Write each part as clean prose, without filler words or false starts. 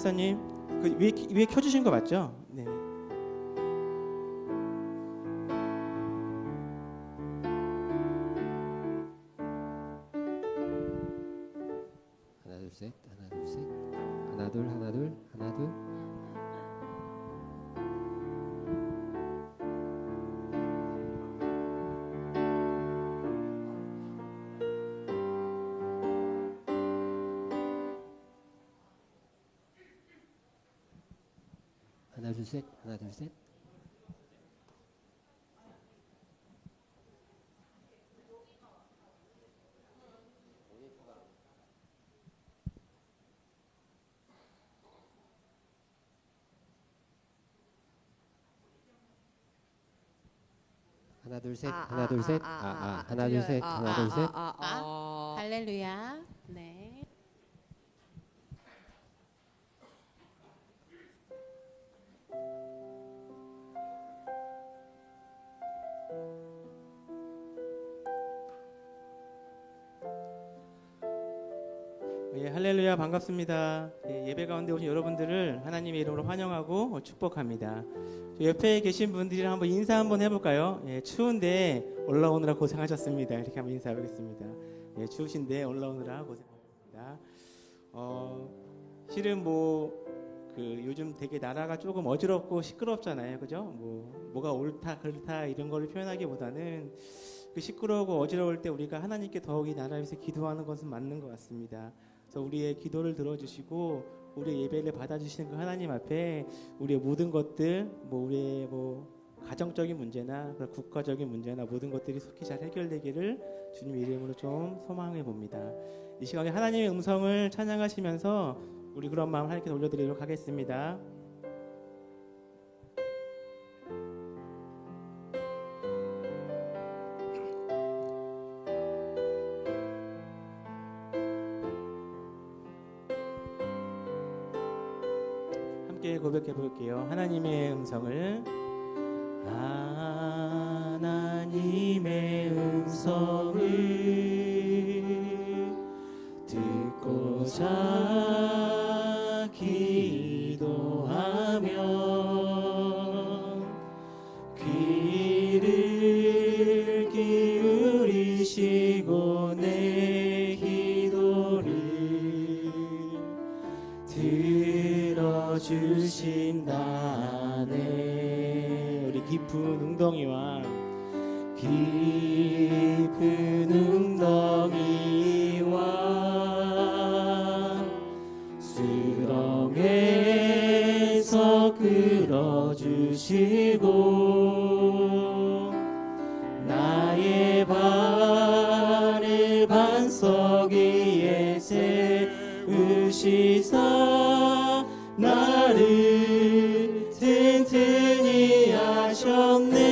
목사님 그 위에 켜주신 거 맞죠? 네. 하나 둘 셋, 하나 둘 셋, 하나 둘 하나 둘 하나 둘. 하나 둘 셋, 하나 둘 셋. 하나 둘 셋, 하나 둘 셋. 하나 둘 셋, 하나 둘 셋. 할렐루야. 네. 예, 할렐루야 반갑습니다. 예, 예배 가운데 오신 여러분들을 하나님의 이름으로 환영하고 축복합니다. 옆에 계신 분들이랑 한번 인사 한번 해볼까요? 예, 추운데 올라오느라 고생하셨습니다. 이렇게 한번 인사하겠습니다. 예, 추우신데 올라오느라 고생하셨습니다. 실은 그 요즘 되게 나라가 조금 어지럽고 시끄럽잖아요, 그죠? 뭐가 옳다 그렇다 이런 걸 표현하기보다는 그 시끄러우고 어지러울 때 우리가 하나님께 더욱 이 나라 위해서 기도하는 것은 맞는 것 같습니다. 그래서 우리의 기도를 들어주시고 우리의 예배를 받아주시는 그 하나님 앞에 우리의 모든 것들, 우리의 가정적인 문제나 국가적인 문제나 모든 것들이 속히 잘 해결되기를 주님 이름으로 좀 소망해 봅니다. 이 시간에 하나님의 음성을 찬양하시면서 우리 그런 마음 하나님께 올려드리도록 하겠습니다. 함께 고백해 볼게요. 하나님의 음성을. 하나님의 음성을 듣고자 기도하면 귀를 기울이시고 내 기도를 들어주신다네. 우리 깊은 웅덩이와 수렁에서 끌어주시고 나의 발을 반석 위에 세우시사 나를 튼튼히 하셨네.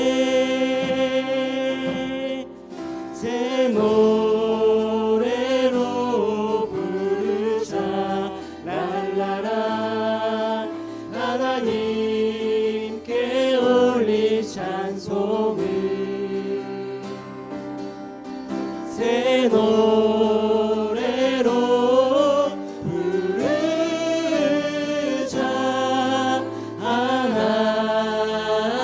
새 노래로 부르자 랄라라. 하나님께 올릴 찬송을 새 노래로 부르자.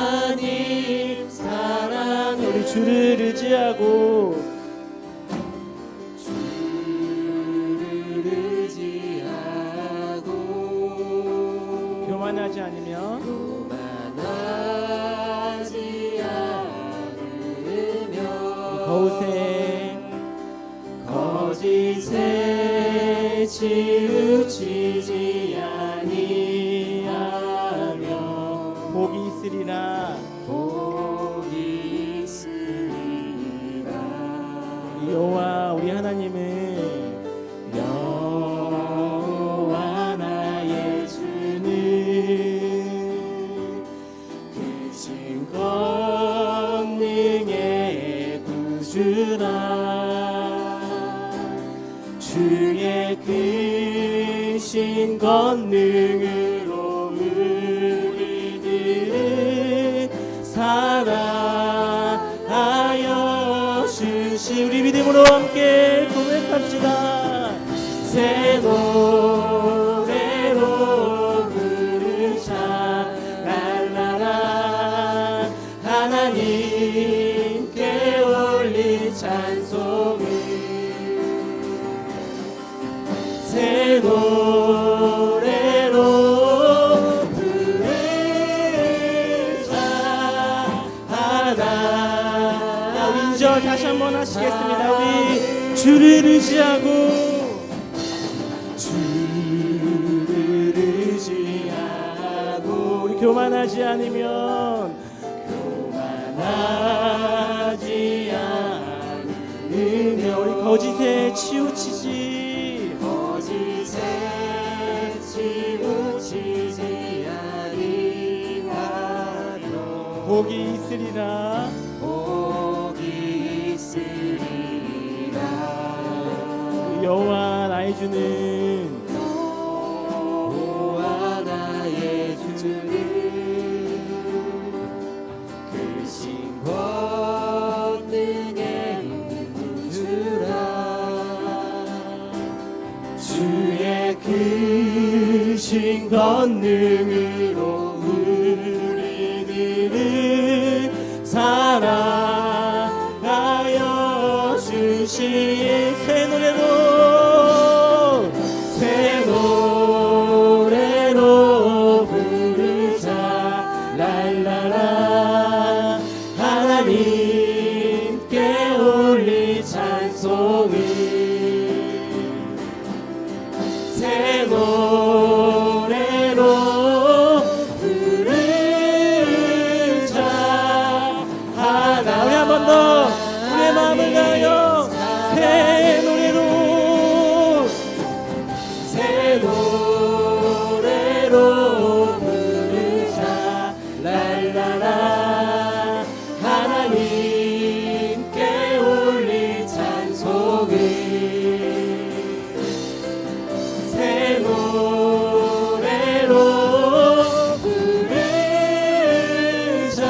하나님 사랑. 우리 주를 의지하고 교만하지 않으면 거짓에 치우치지 아니하며 복이 있으리라. 여호와 우리 하나님은 여호와 나의 주는 크신 권능의 구주라. 주의 크신 권능으로 우리들은 살아하여 주시. 우리 믿음으로 함께 고백합시다. 새 노래로 주를 의지하고 주를 의지하고 우리 교만하지 않으면 교만하지 않으면 우리 거짓에 치우치지 아니하리라 복이 있으리라 여호와 나의 주는 여호와 나의 주는 크신 권능의 주라 주의 크신 권능으로 우리들은 살아가여 주신 새 노래로 부르자 랄라라 하나님께 올리 찬송을 새 노래로 부르자 하나 우리 한 번 더 우리의 마음을 다하여 새 노래로 부르자 랄라라 하나님께 올리 찬송을 새 노래로 부르자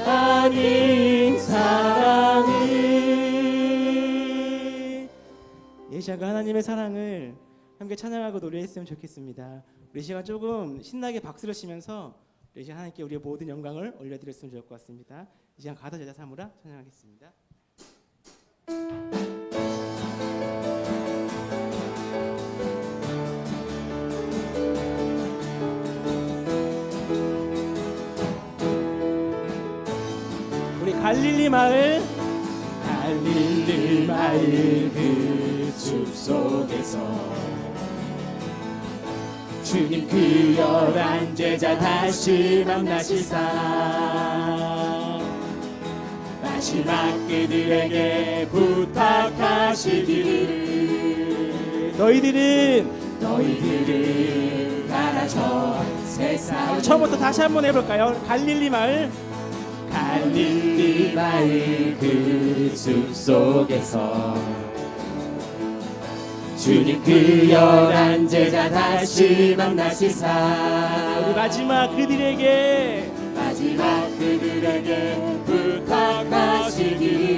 하나님 사랑을 예시아가 하나님의 사랑을 함께 찬양하고 노래했으면 좋겠습니다. 우리 시간 조금 신나게 박수를 치면서 우리 시간 하나님께 우리의 모든 영광을 올려드렸으면 좋을 것 같습니다. 이 시간 가서 제자 삼으라 찬양하겠습니다. 우리 갈릴리 마을 그 숲속에서 주님 그 11제자 다시 만나시사 마지막 그들에게 부탁하시기를 너희들은 가라 저 세상 처음부터 다시 한번 해볼까요? 갈릴리 마을 그 숲속에서 주님 그 11제자 다시 만나시사 우리 마지막 그들에게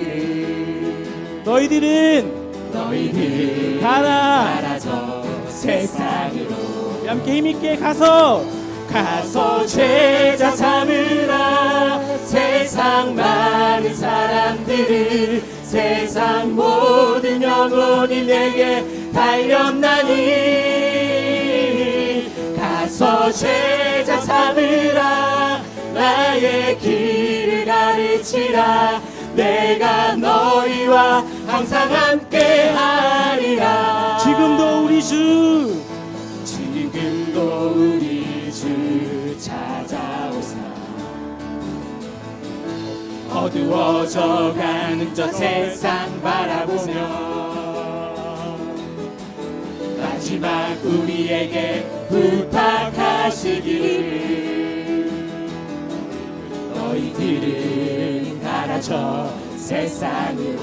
부탁하시기를 너희들은 가라 저 세상으로 함께 힘있게 가서 제자 삼으라 세상 많은 사람들을 세상 모든 영혼이 내게 달렸나니 가서 제자 삼으라 나의 길을 가르치라 내가 너희와 항상 함께 하리라 지금도 우리 주 찾아오사 어두워져가는 저 세상 바라보며 마지막 우리에게 부탁하시기를 너희들은 가라 저 세상으로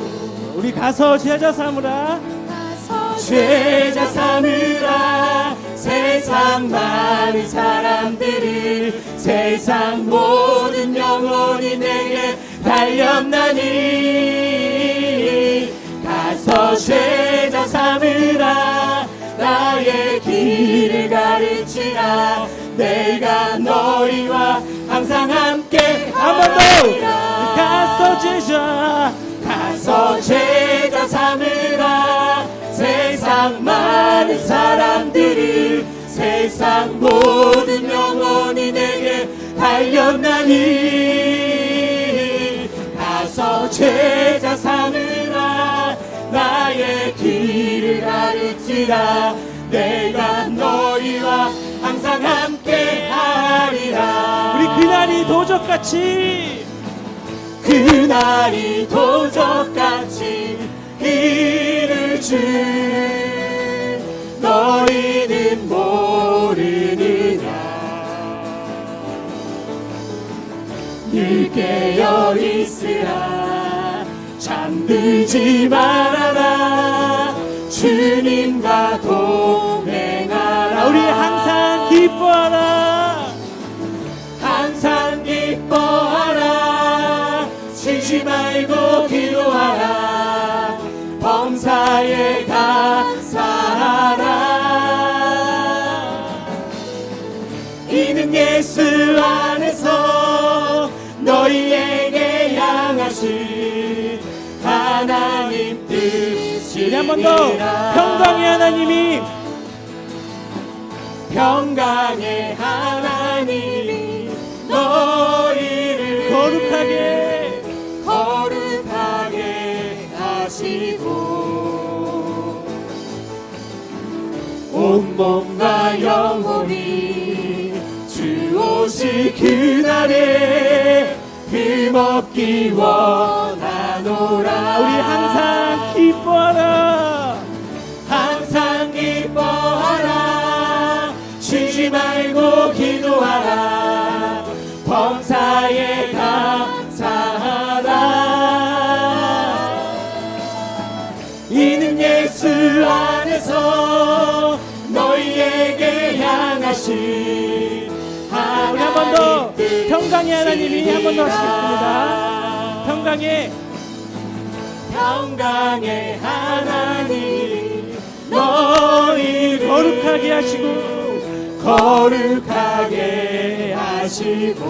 우리 가서 제자 삼으라 세상 많은 사람들을 세상 모든 영혼이 내게 달렸나니 가서 제자 삼으라 나의 길을 가르치라 내가 너희와 항상 함께 한 번 더 가서 제자 삼으라 세상 많은 사람들을 세상 모든 영혼이 내게 달렸나니 가서 제자 삼으라 나의 길을 가르치라 내가 너희와 항상 함께 하리라. 우리 그날이 도적같이 이를 줄 너희는 모르느냐. 늘 깨어 있으라 잠들지 말아라 주님과 동행하라. 우리 항상 기뻐하라 항상 기뻐하라 쉬지 말고 기도하라 범사에 감사하라. 이는 예수 안에서 너희에게 향하신 하나님 뜻이. 한 번 더. 평강의 하나님이 너희를 거룩하게 하시고 온몸과 영혼이 주 오실 그날에 힘없기 원하노라. 우리 항상 기뻐하라 항상 기뻐하라 쉬지 말고 기도하라 범사에 감사하라. 이는 예수 안에서 너희에게 향하신 우리 한 번 더 평강의 하나님이 한 번 더 하시겠습니다. 평강의 하나님 너희를 거룩하게 하시고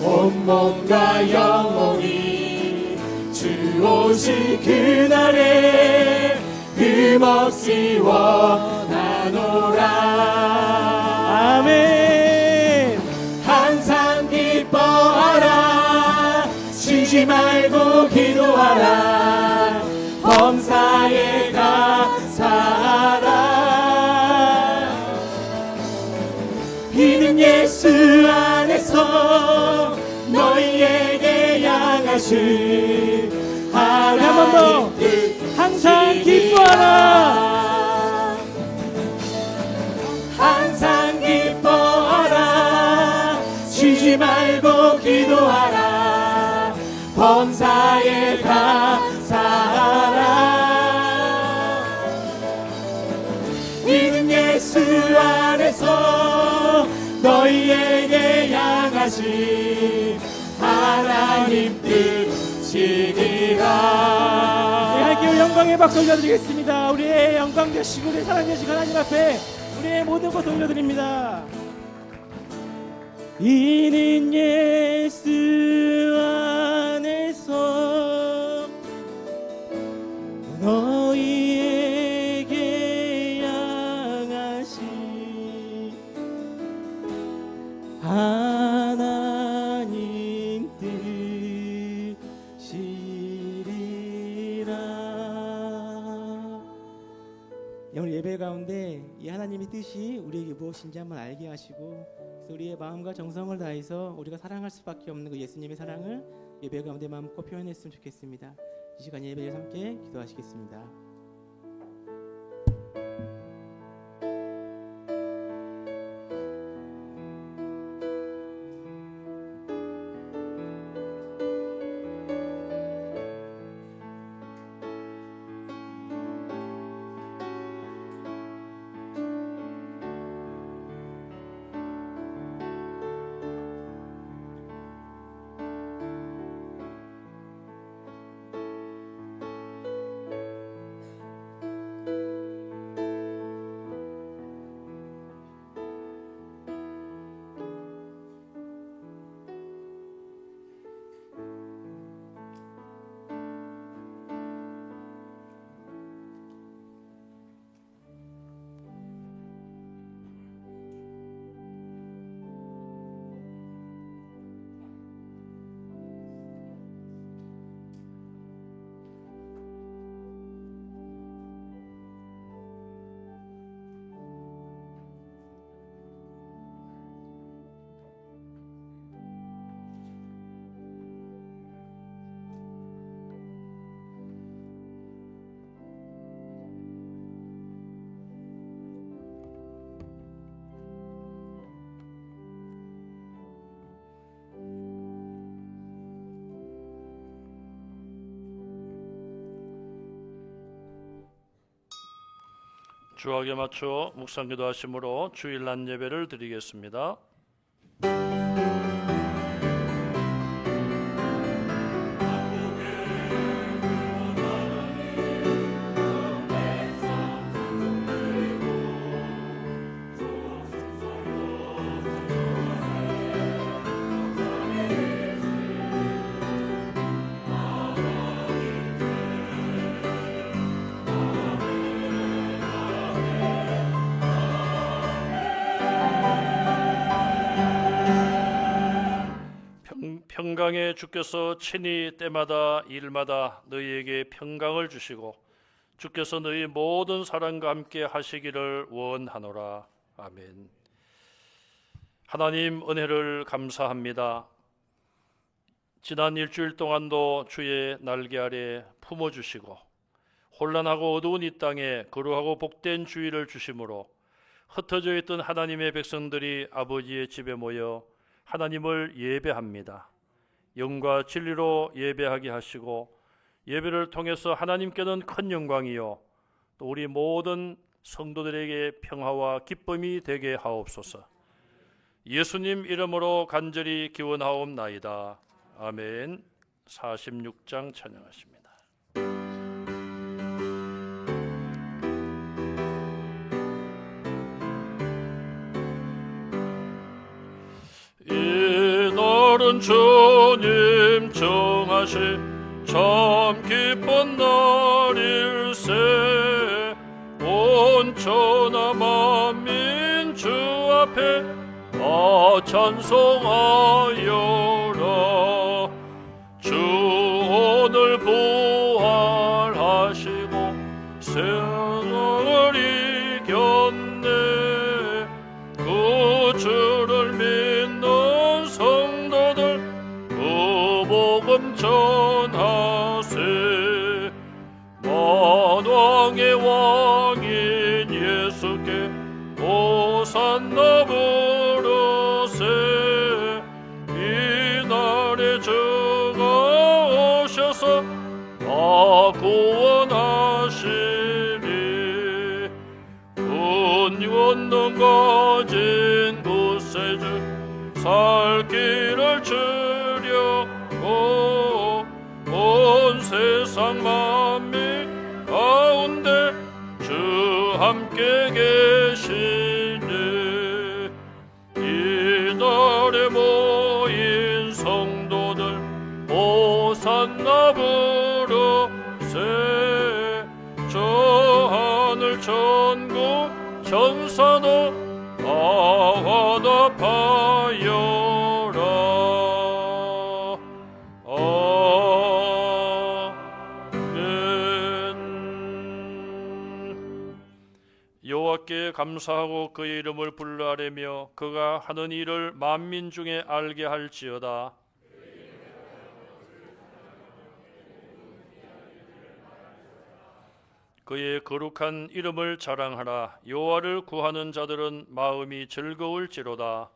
온몸과 영혼이 주 오실 그날에 흠없이 원하노라. 아멘. 항상 기뻐하라 쉬지 말고 기도하라 범사에 감사하라. 이는 예수 안에서 너희에게 향하신 하나님 뜻. 항상 기뻐하라 항상 기뻐하라 쉬지 말고 기도하라 범사에 감사하라. 이는 예수 안에서 너희에게 향하신 하나님 뜻이니라. 하나님께 영광의 박수 올려드리겠습니다. 우리의 영광 되시고 우리의 사랑 되시고 하나님 앞에 우리의 모든 것 올려드립니다. 이는 예수 안에서 너희에게 향하신 하나님 뜻이리라. 오늘 예배 가운데 이 하나님의 뜻이 우리에게 무엇인지 한번 알게 하시고 그래서 우리의 마음과 정성을 다해서 우리가 사랑할 수밖에 없는 그 예수님의 사랑을 예배 가운데 마음껏 표현했으면 좋겠습니다. 이 시간 예배를 함께 기도하시겠습니다. 주악에 맞춰 묵상기도 하심으로 주일날 예배를 드리겠습니다. 평강의 주께서 친히 때마다 일마다 너희에게 평강을 주시고 주께서 너희 모든 사랑과 함께 하시기를 원하노라. 아멘. 하나님 은혜를 감사합니다. 지난 일주일 동안도 주의 날개 아래 품어주시고 혼란하고 어두운 이 땅에 거룩하고 복된 주의를 주심으로 흩어져 있던 하나님의 백성들이 아버지의 집에 모여 하나님을 예배합니다. 영과 진리로 예배하게 하시고 예배를 통해서 하나님께는 큰 영광이요 또 우리 모든 성도들에게 평화와 기쁨이 되게 하옵소서. 예수님 이름으로 간절히 기원하옵나이다. 아멘. 46장 찬양하십니다. 이날은 주님 정하시 참 기쁜 날일세. 온 천하 만민 주 앞에 찬송하여라. 주 오늘 부활하시고 생을 이겼네. 그 주를 믿는 성도들 그 복음 전하세. 만왕의 왕인 예수께 호산나 부르세. 이날에 주가 오셔서 다 구원하시리. 은권능 가진 구세주 살 길을 주려고 온 세상 만민 가운데 주 함께 계시네. 이날에 모인 성도들 호산나 부르세. 저 하늘 천국 천사도 화답하여라. 아멘. 여호와께 감사하고 그의 이름을 불러아뢰며 그가 하는 일을 만민 중에 알게 할지어다. 그의 거룩한 이름을 자랑하라. 여호와를 구하는 자들은 마음이 즐거울지로다.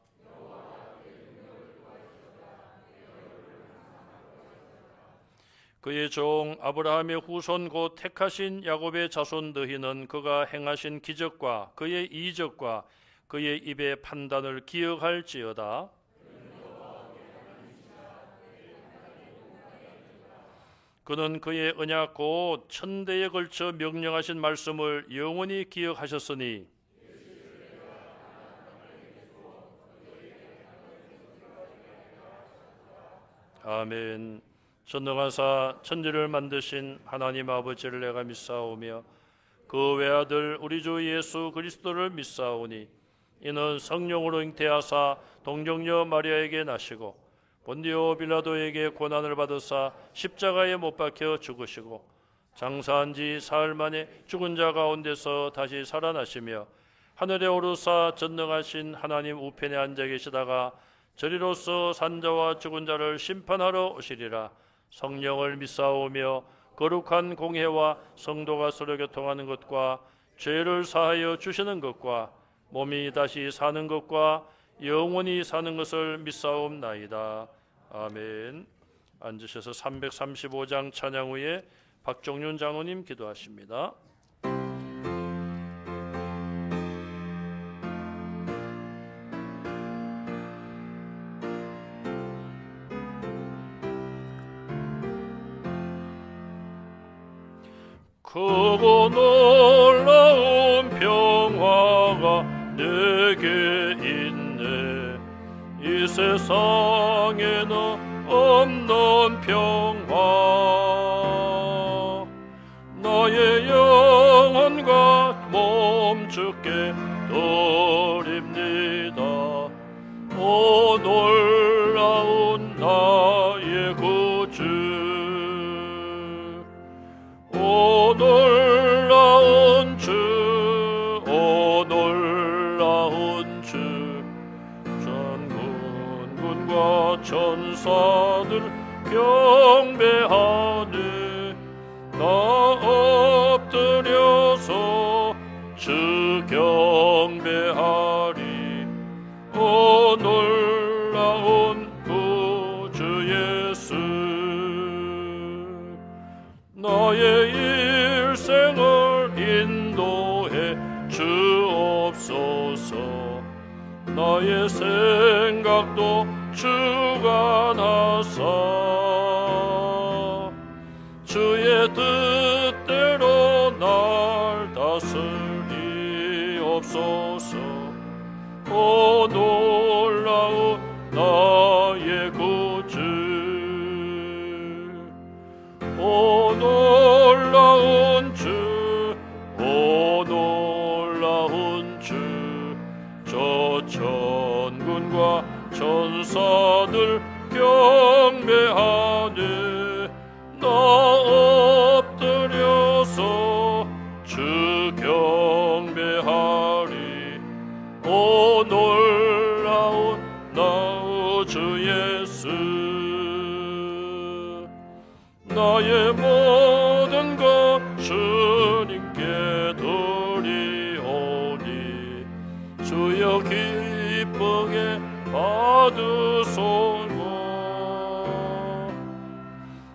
그의 종 아브라함의 후손 곧 택하신 야곱의 자손 너희는 그가 행하신 기적과 그의 이적과 그의 입의 판단을 기억할지어다. 그는 그의 언약 곧 천대에 걸쳐 명령하신 말씀을 영원히 기억하셨으니 아멘. 전능하사 천지를 만드신 하나님 아버지를 내가 믿사오며 그 외아들 우리 주 예수 그리스도를 믿사오니 이는 성령으로 잉태하사 동정녀 마리아에게 나시고 본디오 빌라도에게 고난을 받으사 십자가에 못 박혀 죽으시고 장사한 지 사흘 만에 죽은 자 가운데서 다시 살아나시며 하늘에 오르사 전능하신 하나님 우편에 앉아 계시다가 저리로서 산자와 죽은 자를 심판하러 오시리라. 성령을 믿사오며 거룩한 공회와 성도가 서로 교통하는 것과 죄를 사하여 주시는 것과 몸이 다시 사는 것과 영원히 사는 것을 믿사옵나이다. 아멘. 앉으셔서 335장 찬양 후에 박종윤 장로님 기도하십니다. 크고 놀라운 평화가 내게 있네. 이 세상에는 없는 평화. 나의 영혼과 몸 주께 드립니다. 오 놀라운 나의 구주, 오 놀라운 주, 오 놀라운 주. 전군과 천사들 경배하네. 나 엎드려서 주 경배하리. 오 놀라운 구주 예수, 나의 일생을 인도해 주옵소서. 나의 생각도 주가 나사 주의 뜻대로 날 다스리옵소서. 오 놀라운 나의 구주, 오 놀라운 주, 오 놀라운 주. 저 천군과 천사들 경배하네. 나 엎드려서 주 경배하리. 오 놀라운 나 주 예수, 나의 모든 것 주님께 드리오니. 주여 기쁘게 받으소서.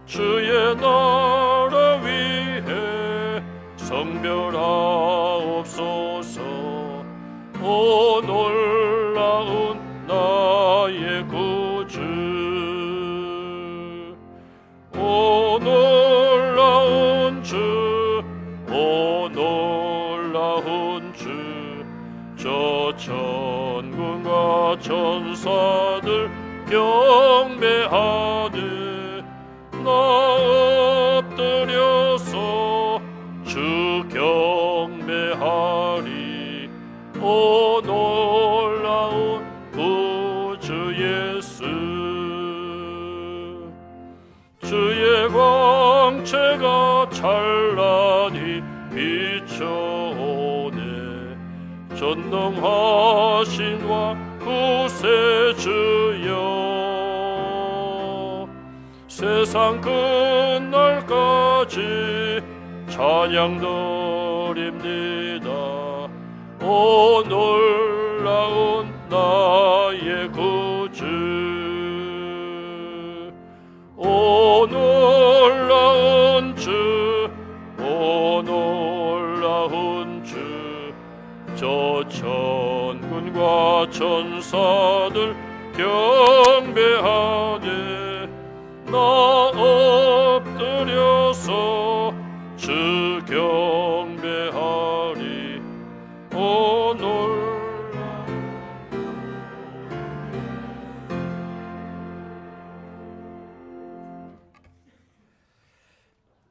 주의 나라 위해 성별하옵소서. 오 놀라운 나의 구주, 오 놀라운 주, 오 놀라운 주. 저 천군과 천사들 경배하네. 나 엎드려서 주 경배하리. 오 놀라운 구주 예수, 주의 광채가 찬란히 비춰오네. 전능하신 왕 구세주여, 세상 끝날까지 찬양 드립니다. 오 놀라운 나의 구주, 오 놀라운 주, 오 놀라운 주. 저 천군과 천사들 경배하네. 나 엎드려서 주 경배하리. 오 놀라.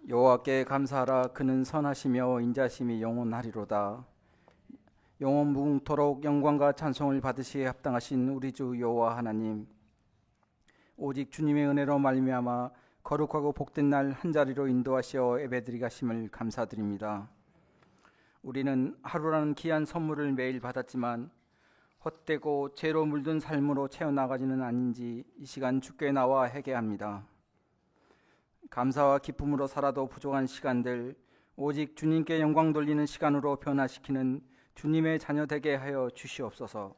여호와께 감사하라. 그는 선하시며 인자심이 영원하리로다. 영원 무궁토록 영광과 찬송을 받으시기에 합당하신 우리 주 여호와 하나님, 오직 주님의 은혜로 말미암아 거룩하고 복된 날 한자리로 인도하시어 예배드리 가심을 감사드립니다. 우리는 하루라는 귀한 선물을 매일 받았지만 헛되고 죄로 물든 삶으로 채워나가지는 아닌지 이 시간 주께 나와 회개합니다. 감사와 기쁨으로 살아도 부족한 시간들 오직 주님께 영광 돌리는 시간으로 변화시키는 주님의 자녀 되게 하여 주시옵소서.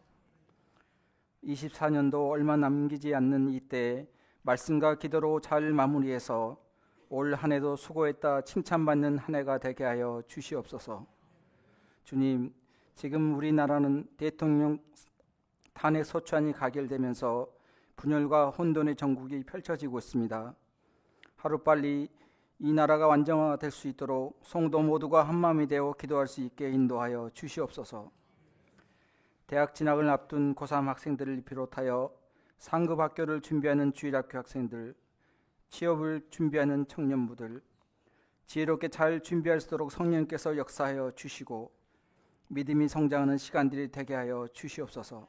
24년도 얼마 남기지 않는 이때에 말씀과 기도로 잘 마무리해서 올 한 해도 수고했다 칭찬받는 한 해가 되게 하여 주시옵소서. 주님, 지금 우리나라는 대통령 탄핵 소추안이 가결되면서 분열과 혼돈의 전국이 펼쳐지고 있습니다. 하루빨리 이 나라가 완전화될 수 있도록 성도 모두가 한마음이 되어 기도할 수 있게 인도하여 주시옵소서. 대학 진학을 앞둔 고3 학생들을 비롯하여 상급 학교를 준비하는 주일학교 학생들, 취업을 준비하는 청년부들, 지혜롭게 잘 준비할 수 있도록 성령께서 역사하여 주시고 믿음이 성장하는 시간들이 되게 하여 주시옵소서.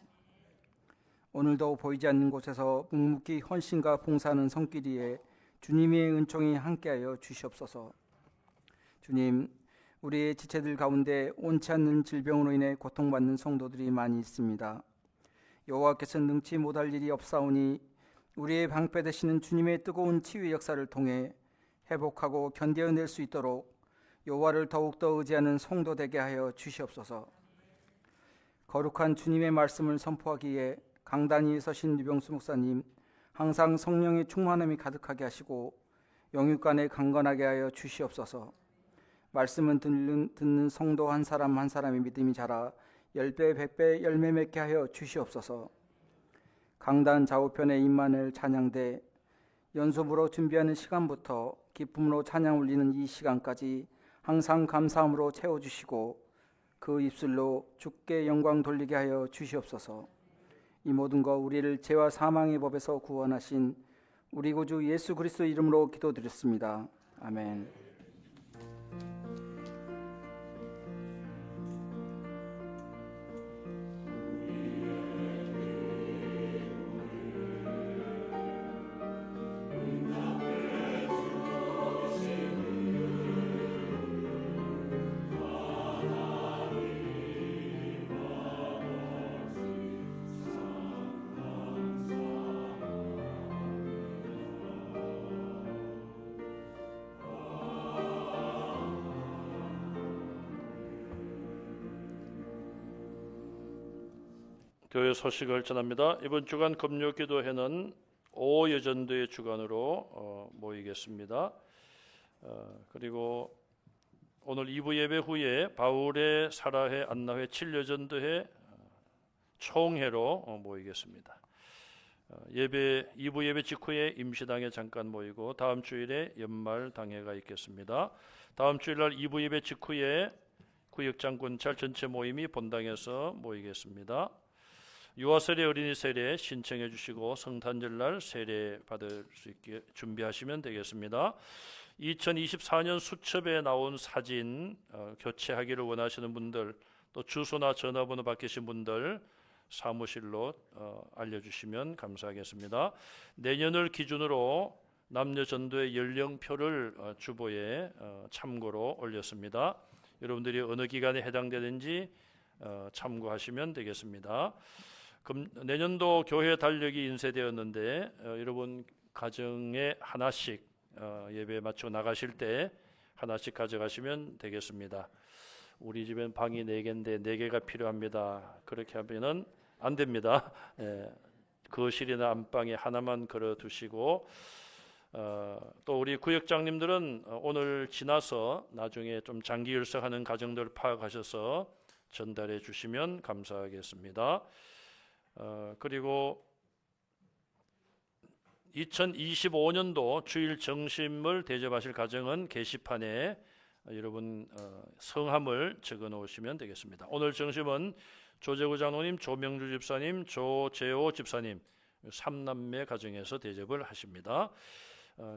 오늘도 보이지 않는 곳에서 묵묵히 헌신과 봉사하는 손길 위에 주님의 은총이 함께하여 주시옵소서. 주님, 우리의 지체들 가운데 온치 않는 질병으로 인해 고통받는 성도들이 많이 있습니다. 여호와께서 능치 못할 일이 없사오니 우리의 방패 되시는 주님의 뜨거운 치유의 역사를 통해 회복하고 견뎌낼 수 있도록 여호와를 더욱더 의지하는 성도 되게 하여 주시옵소서. 거룩한 주님의 말씀을 선포하기에 강단 위에 서신 유병수 목사님, 항상 성령의 충만함이 가득하게 하시고 영육간에 강건하게 하여 주시옵소서. 말씀을 듣는 성도 한 사람 한 사람의 믿음이 자라 10배 100배 열매 맺게 하여 주시옵소서. 강단 좌우편에 임마누엘 찬양대 연습으로 준비하는 시간부터 기쁨으로 찬양 울리는 이 시간까지 항상 감사함으로 채워주시고 그 입술로 주께 영광 돌리게 하여 주시옵소서. 이 모든 것 우리를 죄와 사망의 법에서 구원하신 우리 구주 예수 그리스도 이름으로 기도드렸습니다. 아멘. 교회 소식을 전합니다. 이번 주간 금요기도회는 오여전도의 주간으로 모이겠습니다. 그리고 오늘 2부 예배 후에 바울의 사라회 안나회 7여전도회 총회로 모이겠습니다. 2부 예배 직후에 임시당회 잠깐 모이고 다음 주일에 연말 당회가 있겠습니다. 다음 주일날 2부 예배 직후에 구역장군찰 전체 모임이 본당에서 모이겠습니다. 유아세례 어린이 세례 신청해 주시고 성탄절날 세례 받을 수 있게 준비하시면 되겠습니다. 2024년 수첩에 나온 사진 교체하기를 원하시는 분들, 또 주소나 전화번호 바뀌신 분들 사무실로 알려주시면 감사하겠습니다. 내년을 기준으로 남녀 전도의 연령표를 주보에 참고로 올렸습니다. 여러분들이 어느 기간에 해당되는지 참고하시면 되겠습니다. 내년도 교회 달력이 인쇄되었는데 여러분 가정에 하나씩 예배 마치고 나가실 때 하나씩 가져가시면 되겠습니다. 우리 집엔 방이 4개인데 4개가 필요합니다. 그렇게 하면은 안 됩니다. 거실이나 안방에 하나만 걸어두시고 또 우리 구역장님들은 오늘 지나서 나중에 좀 장기 일석하는 가정들 파악하셔서 전달해 주시면 감사하겠습니다. 그리고 2025년도 주일 정심을 대접하실 가정은 게시판에 여러분 성함을 적어 놓으시면 되겠습니다. 오늘 정심은 조재구 장로님, 조명주 집사님, 조재호 집사님 3남매 가정에서 대접을 하십니다.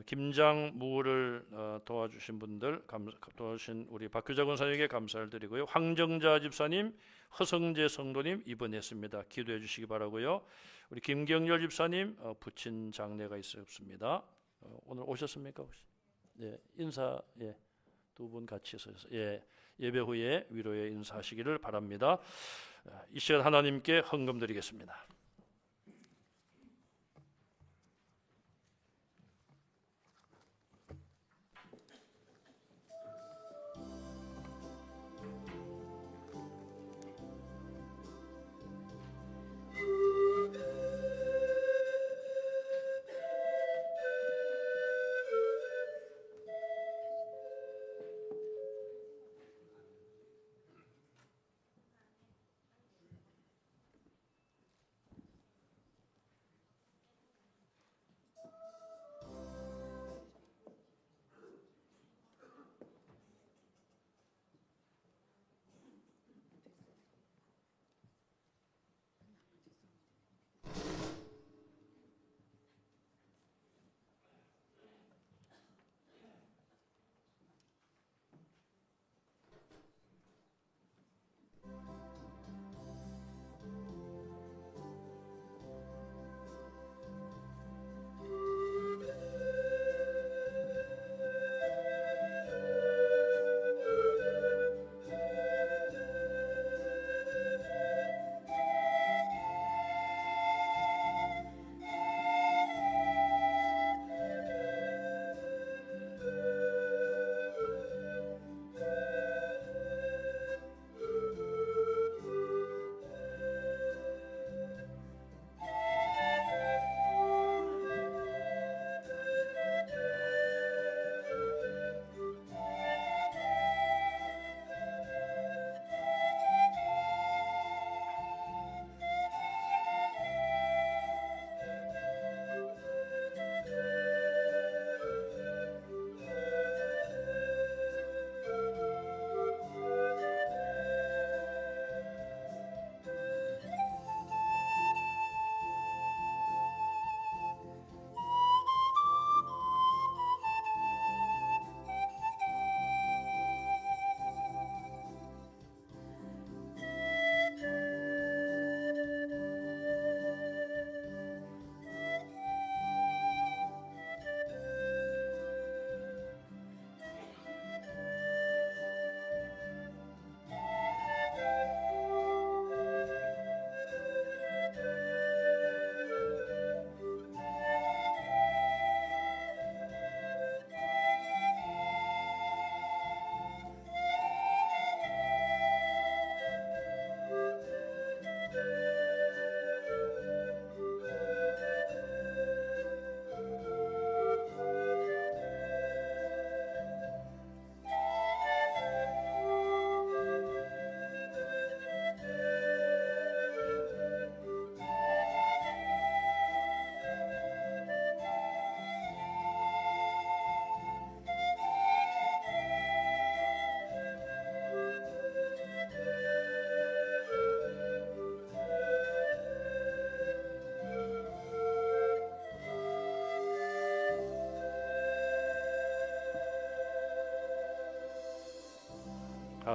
김장무를 도와주신 분들, 도와주신 우리 박규자 권사님에게 감사를 드리고요. 황정자 집사님, 허성재 성도님 입원했습니다. 기도해 주시기 바라고요. 우리 김경열 집사님 부친 장례가 있었습니다. 오늘 오셨습니까? 혹시? 네, 인사 두 분 같이 서서 예배 후에 위로의 인사하시기를 바랍니다. 이 시간 하나님께 헌금 드리겠습니다.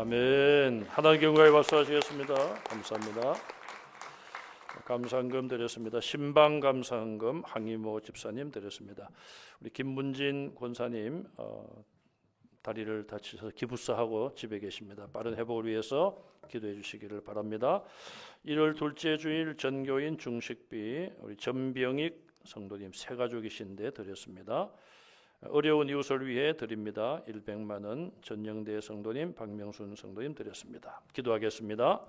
아멘. 하나님 경과에 박수하시겠습니다. 감사합니다. 감사헌금 드렸습니다. 신방 감사헌금 황희모 집사님 드렸습니다. 우리 김문진 권사님 다리를 다치셔서 기부사하고 집에 계십니다. 빠른 회복을 위해서 기도해 주시기를 바랍니다. 1월 둘째 주일 전교인 중식비 우리 전병익 성도님 세 가족이신데 드렸습니다. 어려운 이웃을 위해 드립니다. 100만 원 전영대 성도님 박명순 성도님 드렸습니다. 기도하겠습니다.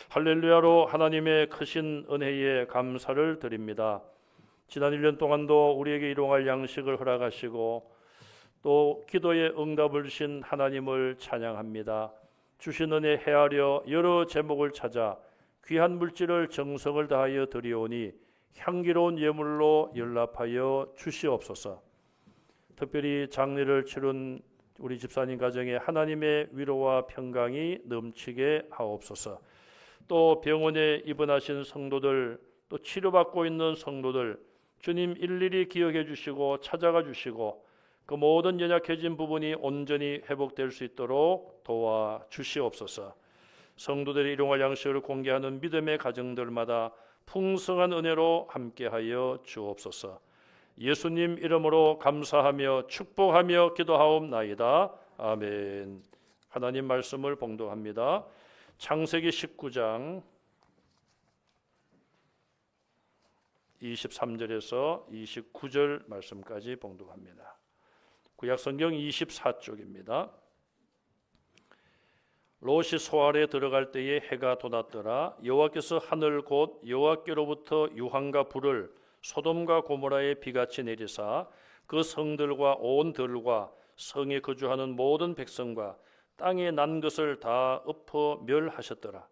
할렐루야로 하나님의 크신 은혜에 감사를 드립니다. 지난 1년 동안도 우리에게 일용할 양식을 허락하시고 또 기도에 응답을 주신 하나님을 찬양합니다. 주신 은혜 헤아려 여러 제목을 찾아 귀한 물질을 정성을 다하여 드리오니 향기로운 예물로 연락하여 주시옵소서. 특별히 장례를 치른 우리 집사님 가정에 하나님의 위로와 평강이 넘치게 하옵소서. 또 병원에 입원하신 성도들, 또 치료받고 있는 성도들 주님 일일이 기억해 주시고 찾아가 주시고 그 모든 연약해진 부분이 온전히 회복될 수 있도록 도와 주시옵소서. 성도들이 일용할 양식을 공개하는 믿음의 가정들마다 풍성한 은혜로 함께하여 주옵소서. 예수님 이름으로 감사하며 축복하며 기도하옵나이다. 아멘. 하나님 말씀을 봉독합니다. 창세기 19장 23절에서 29절 말씀까지 봉독합니다. 구약성경 24쪽입니다. 롯이 소알에 들어갈 때에 해가 돋았더라. 여호와께서 하늘 곧 여호와께로부터 유황과 불을 소돔과 고모라에 비같이 내리사 그 성들과 온 들과 성에 거주하는 모든 백성과 땅에 난 것을 다 엎어 멸하셨더라.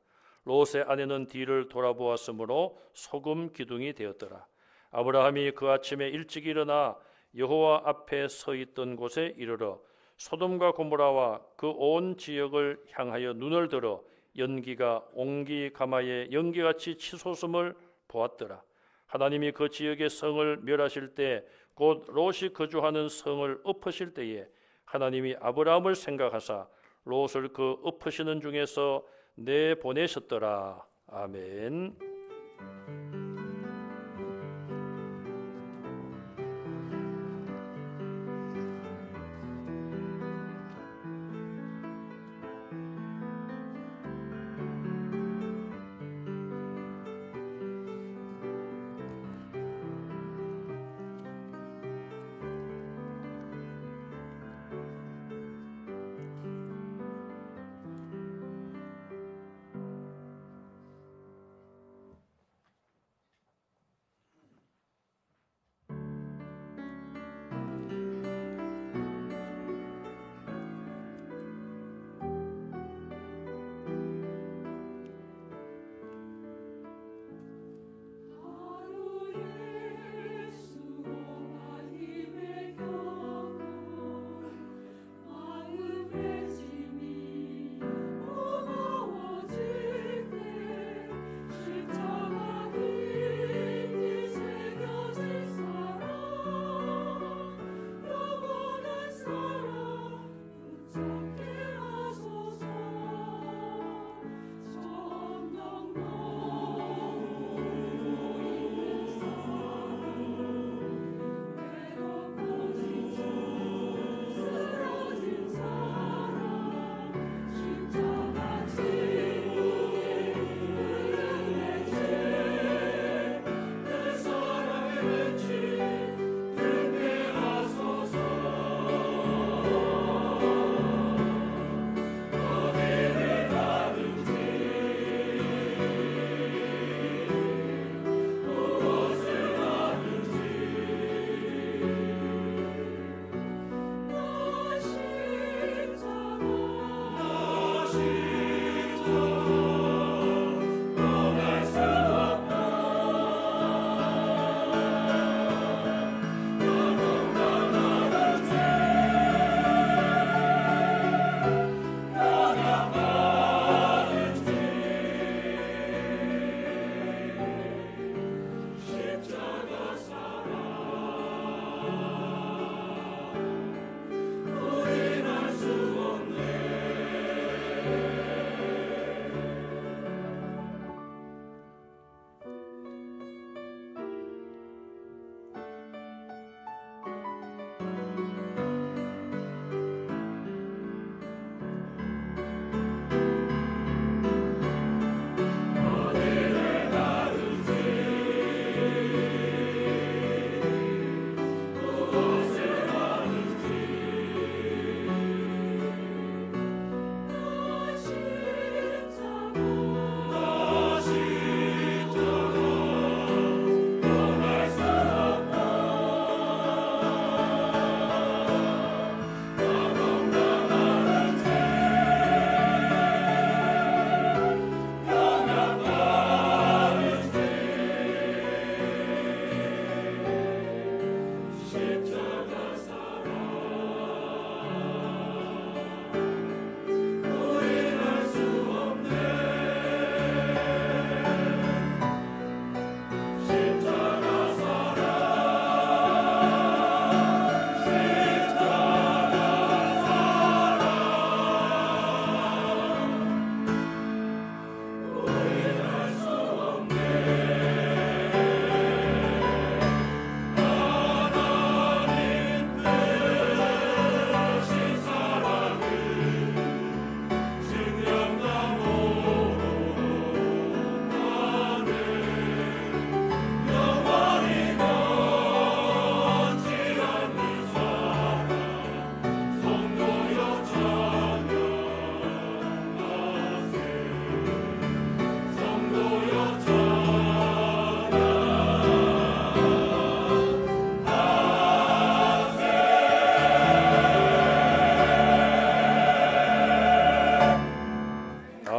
롯의 아내는 뒤를 돌아보았으므로 소금 기둥이 되었더라. 아브라함이 그 아침에 일찍 일어나 여호와 앞에 서 있던 곳에 이르러 소돔과 고모라와 그 온 지역을 향하여 눈을 들어 연기가 옹기 가마에 연기같이 치솟음을 보았더라. 하나님이 그 지역의 성을 멸하실 때 곧 롯이 거주하는 성을 엎으실 때에 하나님이 아브라함을 생각하사 롯을 그 엎으시는 중에서 내보내셨더라. 아멘.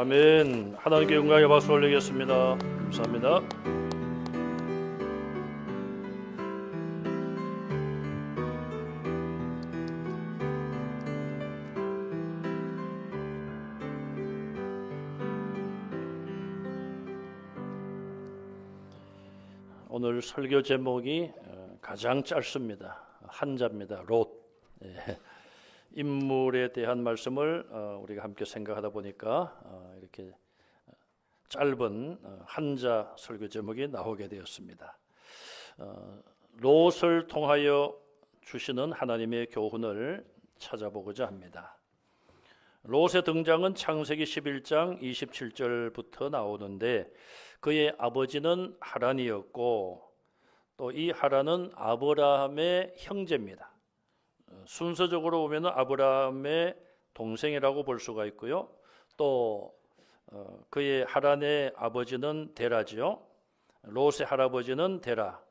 아멘. 하나님께 영광의 박수 올리겠습니다. 감사합니다. 오늘 설교 제목이 가장 짧습니다. 한자입니다. 롯. 예. 인물에 대한 말씀을 우리가 함께 생각하다 보니까 이렇게 짧은 한자 설교 제목이 나오게 되었습니다. 롯을 통하여 주시는 하나님의 교훈을 찾아보고자 합니다. 롯의 등장은 창세기 11장 27절부터 나오는데 그의 아버지는 하란이었고 또 이 하란은 아브라함의 형제입니다. 순서적으로 보면 아브라함의 동생이라고 볼 수가 있고요. 또 그의 하란의 아버지는 데라지요. 롯의 할아버지는 데라.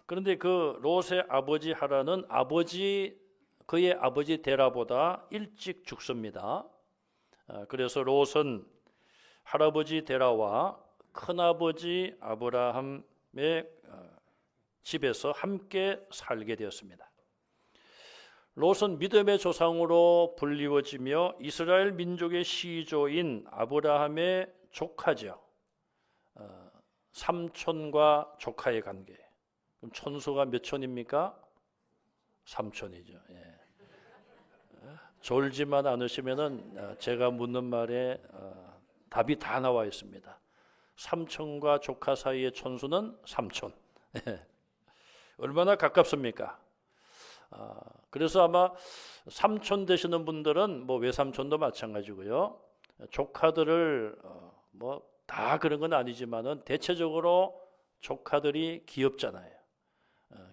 그런데 그 롯의 아버지 하란은 그의 아버지 데라보다 일찍 죽습니다. 그래서 롯은 할아버지 데라와 큰아버지 아브라함의 집에서 함께 살게 되었습니다. 롯은 믿음의 조상으로 불리워지며 이스라엘 민족의 시조인 아브라함의 조카죠. 삼촌과 조카의 관계. 그럼 촌수가 몇 촌입니까? 삼촌이죠. 예. 졸지만 않으시면은 제가 묻는 말에 답이 다 나와 있습니다. 삼촌과 조카 사이의 촌수는 삼촌. 얼마나 가깝습니까? 그래서 아마 삼촌 되시는 분들은 뭐 외삼촌도 마찬가지고요. 조카들을 뭐 다 그런 건 아니지만은 대체적으로 조카들이 귀엽잖아요.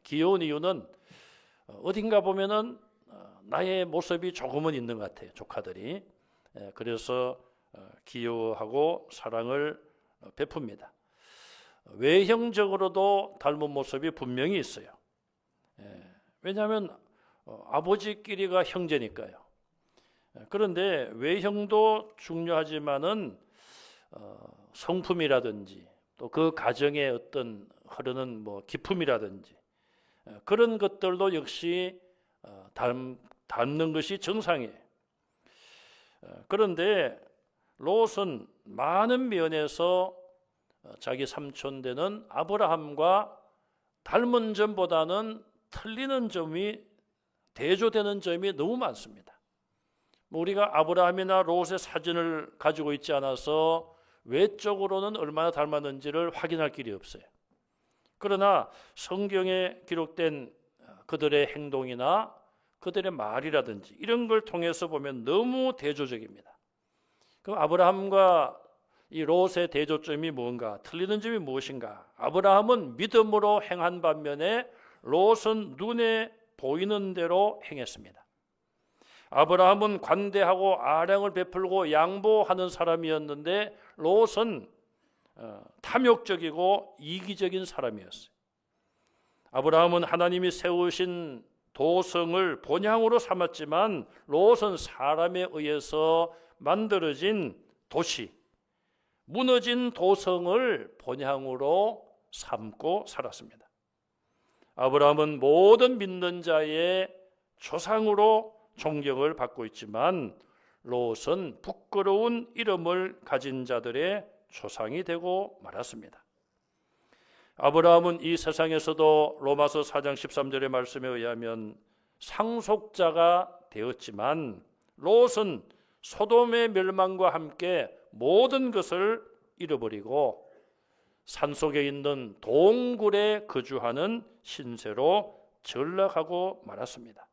귀여운 이유는 어딘가 보면은 나의 모습이 조금은 있는 것 같아요. 조카들이. 그래서 귀여워하고 사랑을 베풉니다. 외형적으로도 닮은 모습이 분명히 있어요. 왜냐하면 아버지끼리가 형제니까요. 그런데 외형도 중요하지만은 성품이라든지 또 그 가정의 어떤 흐르는 뭐 기품이라든지 그런 것들도 역시 닮는 것이 정상이에요. 그런데 롯은 많은 면에서 자기 삼촌 되는 아브라함과 닮은 점보다는 틀리는 점이 대조되는 점이 너무 많습니다. 우리가 아브라함이나 롯의 사진을 가지고 있지 않아서 외적으로는 얼마나 닮았는지를 확인할 길이 없어요. 그러나 성경에 기록된 그들의 행동이나 그들의 말이라든지 이런 걸 통해서 보면 너무 대조적입니다. 그럼 아브라함과 이 롯의 대조점이 뭔가, 틀리는 점이 무엇인가? 아브라함은 믿음으로 행한 반면에 롯은 눈에 보이는 대로 행했습니다. 아브라함은 관대하고 아량을 베풀고 양보하는 사람이었는데 롯은 탐욕적이고 이기적인 사람이었어요. 아브라함은 하나님이 세우신 도성을 본향으로 삼았지만 롯은 사람에 의해서 만들어진 도시, 무너진 도성을 본향으로 삼고 살았습니다. 아브라함은 모든 믿는 자의 조상으로 존경을 받고 있지만 롯은 부끄러운 이름을 가진 자들의 조상이 되고 말았습니다. 아브라함은 이 세상에서도 로마서 4장 13절의 말씀에 의하면 상속자가 되었지만 롯은 소돔의 멸망과 함께 모든 것을 잃어버리고 산속에 있는 동굴에 거주하는 신세로 전락하고 말았습니다.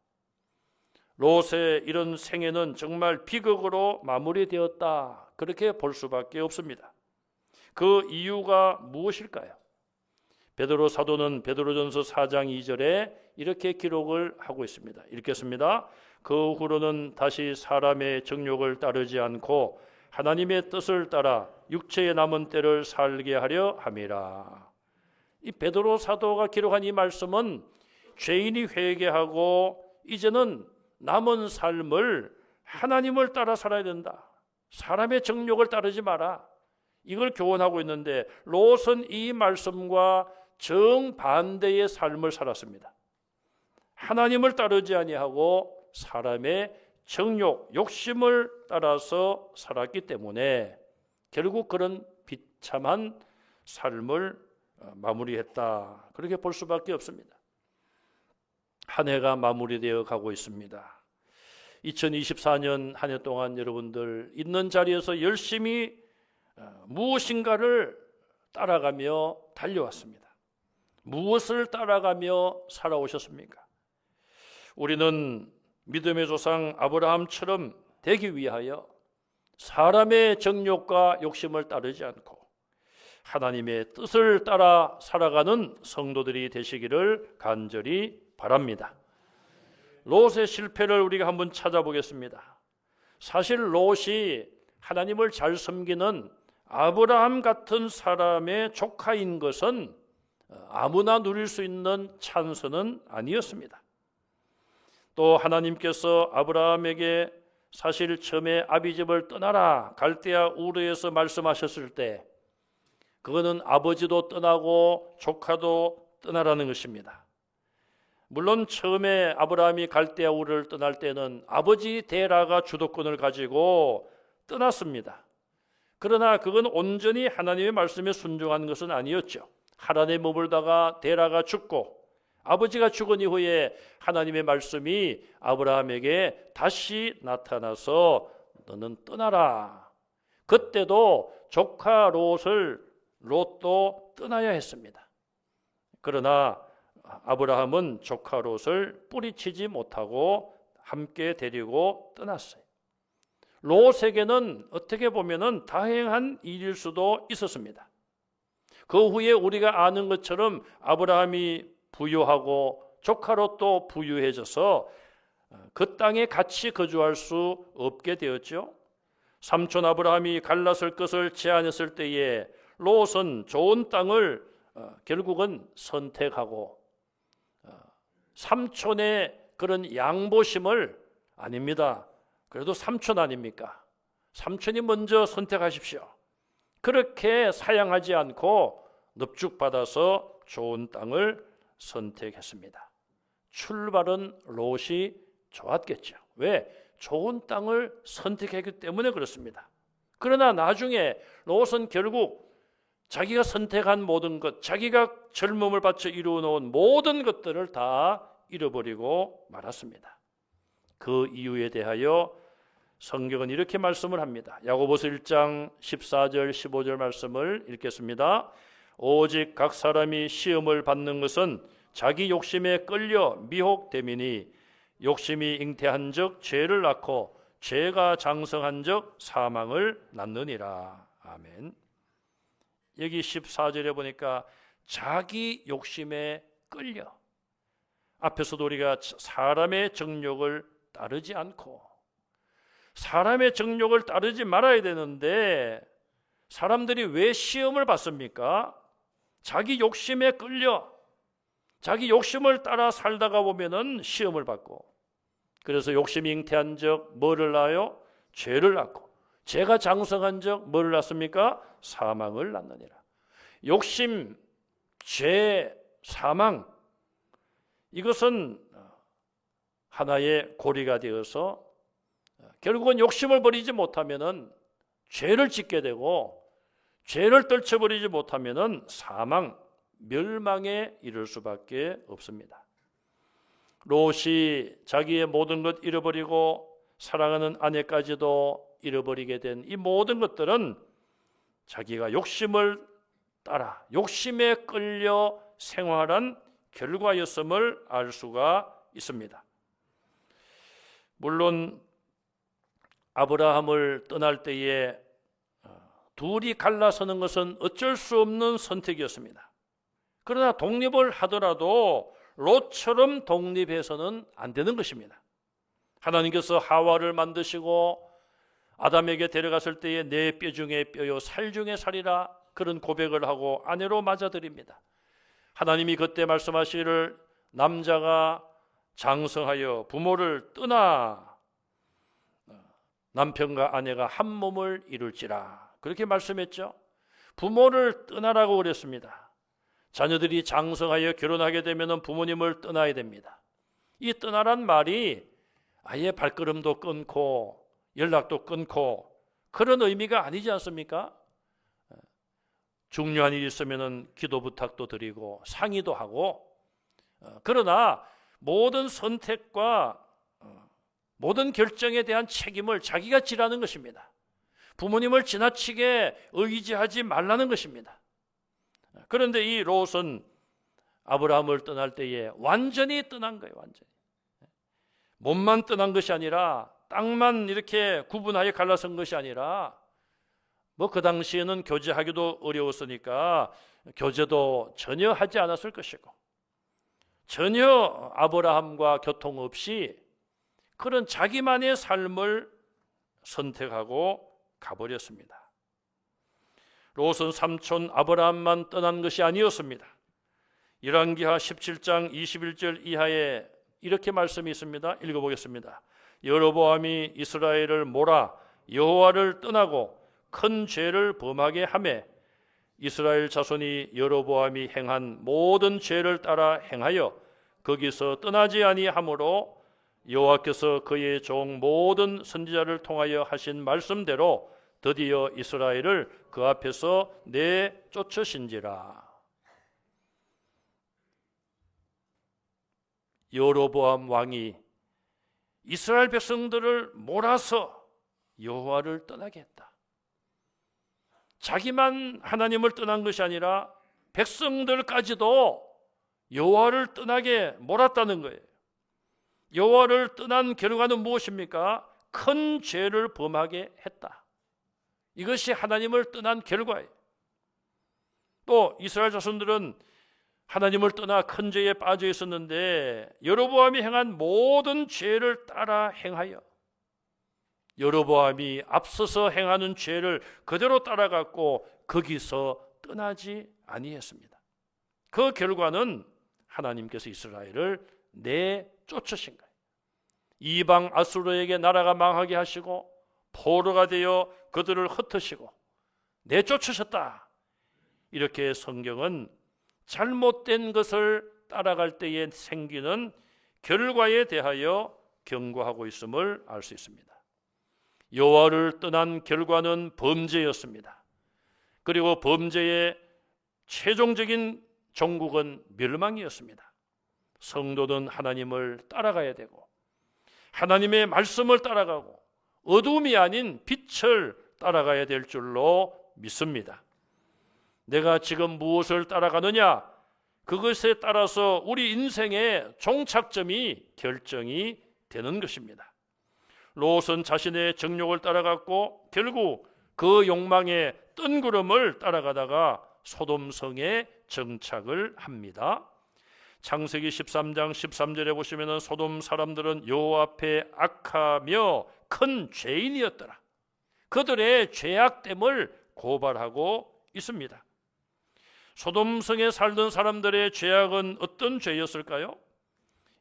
롯의 이런 생애는 정말 비극으로 마무리되었다, 그렇게 볼 수밖에 없습니다. 그 이유가 무엇일까요? 베드로 사도는 베드로전서 4장 2절에 이렇게 기록을 하고 있습니다. 읽겠습니다. 그 후로는 다시 사람의 정욕을 따르지 않고 하나님의 뜻을 따라 육체에 남은 때를 살게 하려 함이라. 이 베드로 사도가 기록한 이 말씀은 죄인이 회개하고 이제는 남은 삶을 하나님을 따라 살아야 된다. 사람의 정욕을 따르지 마라. 이걸 교훈하고 있는데 롯은 이 말씀과 정반대의 삶을 살았습니다. 하나님을 따르지 아니하고 사람의 정욕, 욕심을 따라서 살았기 때문에 결국 그런 비참한 삶을 마무리했다. 그렇게 볼 수밖에 없습니다. 한 해가 마무리되어 가고 있습니다. 2024년 한 해 동안 여러분들 있는 자리에서 열심히 무엇인가를 따라가며 달려왔습니다. 무엇을 따라가며 살아오셨습니까? 우리는 믿음의 조상 아브라함처럼 되기 위하여 사람의 정욕과 욕심을 따르지 않고 하나님의 뜻을 따라 살아가는 성도들이 되시기를 간절히 바랍니다. 롯의 실패를 우리가 한번 찾아보겠습니다. 사실 롯이 하나님을 잘 섬기는 아브라함 같은 사람의 조카인 것은 아무나 누릴 수 있는 찬스는 아니었습니다. 또 하나님께서 아브라함에게 사실 처음에 아비집을 떠나라 갈대아 우르에서 말씀하셨을 때 그거는 아버지도 떠나고 조카도 떠나라는 것입니다. 물론 처음에 아브라함이 갈대아 우르를 떠날 때는 아버지 데라가 주도권을 가지고 떠났습니다. 그러나 그건 온전히 하나님의 말씀에 순종한 것은 아니었죠. 하란에 머물다가 데라가 죽고 아버지가 죽은 이후에 하나님의 말씀이 아브라함에게 다시 나타나서 너는 떠나라. 그때도 조카 롯도 떠나야 했습니다. 그러나 아브라함은 조카 롯을 뿌리치지 못하고 함께 데리고 떠났어요. 롯에게는 어떻게 보면은 다행한 일일 수도 있었습니다. 그 후에 우리가 아는 것처럼 아브라함이 부유하고 조카 롯도 부유해져서 그 땅에 같이 거주할 수 없게 되었죠. 삼촌 아브라함이 갈라설 것을 제안했을 때에 롯은 좋은 땅을 결국은 선택하고 삼촌의 그런 양보심을 아닙니다. 그래도 삼촌 아닙니까? 삼촌이 먼저 선택하십시오. 그렇게 사양하지 않고 넙죽받아서 좋은 땅을 선택했습니다. 출발은 롯이 좋았겠죠. 왜? 좋은 땅을 선택했기 때문에 그렇습니다. 그러나 나중에 롯은 결국 자기가 선택한 모든 것, 자기가 젊음을 바쳐 이루어놓은 모든 것들을 다 잃어버리고 말았습니다. 그 이유에 대하여 성경은 이렇게 말씀을 합니다. 야고보서 1장 14절 15절 말씀을 읽겠습니다. 오직 각 사람이 시험을 받는 것은 자기 욕심에 끌려 미혹됨이니 욕심이 잉태한 적 죄를 낳고 죄가 장성한 적 사망을 낳느니라. 아멘. 여기 14절에 보니까 자기 욕심에 끌려, 앞에서도 우리가 사람의 정욕을 따르지 않고 사람의 정욕을 따르지 말아야 되는데 사람들이 왜 시험을 받습니까? 자기 욕심에 끌려 자기 욕심을 따라 살다가 보면은 시험을 받고, 그래서 욕심이 잉태한 적 뭐를 낳아요? 죄를 낳고, 죄가 장성한 적 뭐를 낳습니까? 사망을 낳느니라. 욕심, 죄, 사망, 이것은 하나의 고리가 되어서 결국은 욕심을 버리지 못하면은 죄를 짓게 되고, 죄를 떨쳐버리지 못하면은 사망, 멸망에 이를 수밖에 없습니다. 롯이 자기의 모든 것 잃어버리고 사랑하는 아내까지도 잃어버리게 된 이 모든 것들은 자기가 욕심을 따라 욕심에 끌려 생활한 결과였음을 알 수가 있습니다. 물론 아브라함을 떠날 때에 둘이 갈라서는 것은 어쩔 수 없는 선택이었습니다. 그러나 독립을 하더라도 롯처럼 독립해서는 안 되는 것입니다. 하나님께서 하와를 만드시고 아담에게 데려갔을 때에 내 뼈 중에 뼈요 살 중에 살이라 그런 고백을 하고 아내로 맞아들입니다. 하나님이 그때 말씀하시기를 남자가 장성하여 부모를 떠나 남편과 아내가 한 몸을 이룰지라 그렇게 말씀했죠. 부모를 떠나라고 그랬습니다. 자녀들이 장성하여 결혼하게 되면 부모님을 떠나야 됩니다. 이 떠나란 말이 아예 발걸음도 끊고 연락도 끊고 그런 의미가 아니지 않습니까? 중요한 일이 있으면 기도 부탁도 드리고 상의도 하고, 그러나 모든 선택과 모든 결정에 대한 책임을 자기가 지라는 것입니다. 부모님을 지나치게 의지하지 말라는 것입니다. 그런데 이 롯은 아브라함을 떠날 때에 완전히 떠난 거예요. 완전히. 몸만 떠난 것이 아니라 땅만 이렇게 구분하여 갈라선 것이 아니라 뭐 그 당시에는 교제하기도 어려웠으니까 교제도 전혀 하지 않았을 것이고 전혀 아브라함과 교통 없이 그런 자기만의 삶을 선택하고 가버렸습니다. 롯은 삼촌 아브라함만 떠난 것이 아니었습니다. 열왕기하 17장 21절 이하에 이렇게 말씀이 있습니다. 읽어보겠습니다. 여로보암이 이스라엘을 몰아 여호와를 떠나고 큰 죄를 범하게 하매 이스라엘 자손이 여로보암이 행한 모든 죄를 따라 행하여 거기서 떠나지 아니하므로 여호와께서 그의 종 모든 선지자를 통하여 하신 말씀대로 드디어 이스라엘을 그 앞에서 내쫓으신지라. 여로보암 왕이 이스라엘 백성들을 몰아서 여호와를 떠나게 했다. 자기만 하나님을 떠난 것이 아니라 백성들까지도 여호와를 떠나게 몰았다는 거예요. 여호와를 떠난 결과는 무엇입니까? 큰 죄를 범하게 했다. 이것이 하나님을 떠난 결과예요. 또 이스라엘 자손들은 하나님을 떠나 큰 죄에 빠져 있었는데 여로보암이 행한 모든 죄를 따라 행하여 여로보암이 앞서서 행하는 죄를 그대로 따라갔고 거기서 떠나지 아니했습니다. 그 결과는 하나님께서 이스라엘을 내쫓으신 거예요. 이방 아수르에게 나라가 망하게 하시고 포로가 되어 그들을 흩으시고 내쫓으셨다. 이렇게 성경은 잘못된 것을 따라갈 때에 생기는 결과에 대하여 경고하고 있음을 알 수 있습니다. 여호와를 떠난 결과는 범죄였습니다. 그리고 범죄의 최종적인 종국은 멸망이었습니다. 성도는 하나님을 따라가야 되고 하나님의 말씀을 따라가고 어둠이 아닌 빛을 따라가야 될 줄로 믿습니다. 내가 지금 무엇을 따라가느냐? 그것에 따라서 우리 인생의 종착점이 결정이 되는 것입니다. 롯은 자신의 정욕을 따라갔고 결국 그 욕망의 뜬구름을 따라가다가 소돔성에 정착을 합니다. 창세기 13장 13절에 보시면 소돔 사람들은 여호와 앞에 악하며 큰 죄인이었더라. 그들의 죄악됨을 고발하고 있습니다. 소돔성에 살던 사람들의 죄악은 어떤 죄였을까요?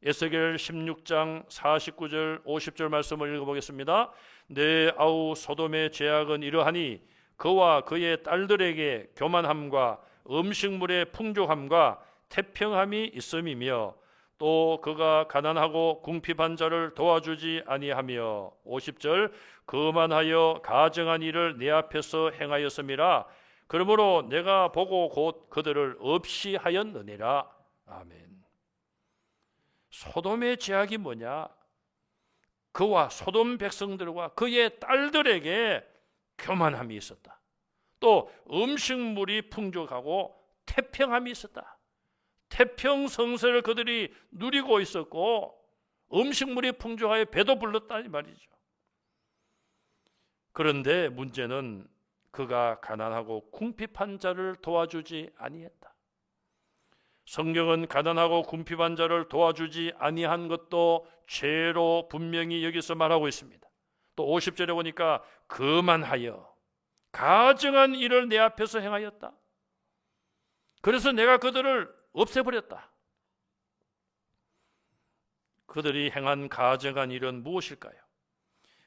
에스겔 16장 49절 50절 말씀을 읽어보겠습니다. 내 아우 소돔의 죄악은 이러하니 그와 그의 딸들에게 교만함과 음식물의 풍족함과 태평함이 있음이며 또 그가 가난하고 궁핍한 자를 도와주지 아니하며 50절 거만하여 가증한 일을 내 앞에서 행하였음이라. 그러므로 내가 보고 곧 그들을 없이 하였느니라. 아멘. 소돔의 죄악이 뭐냐? 그와 소돔 백성들과 그의 딸들에게 교만함이 있었다. 또 음식물이 풍족하고 태평함이 있었다. 태평성세를 그들이 누리고 있었고 음식물이 풍족하여 배도 불렀다 이 말이죠. 그런데 문제는 그가 가난하고 궁핍한 자를 도와주지 아니했다. 성경은 가난하고 궁핍한 자를 도와주지 아니한 것도 죄로 분명히 여기서 말하고 있습니다. 또 50절에 보니까 거만하여 가증한 일을 내 앞에서 행하였다. 그래서 내가 그들을 없애버렸다. 그들이 행한 가증한 일은 무엇일까요?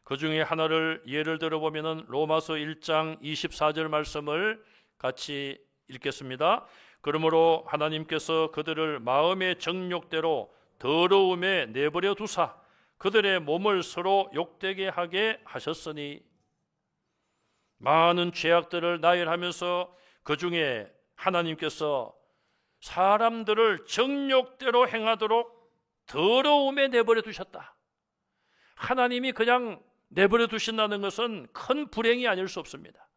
그 중에 하나를 예를 들어보면 로마서 1장 24절 말씀을 같이 읽겠습니다. 그러므로 하나님께서 그들을 마음의 정욕대로 더러움에 내버려 두사 그들의 몸을 서로 욕되게 하게 하셨으니, 많은 죄악들을 나열하면서 그 중에 하나님께서 사람들을 정욕대로 행하도록 더러움에 내버려 두셨다. 하나님이 그냥 내버려 두신다는 것은 큰 불행이 아닐 수 없습니다.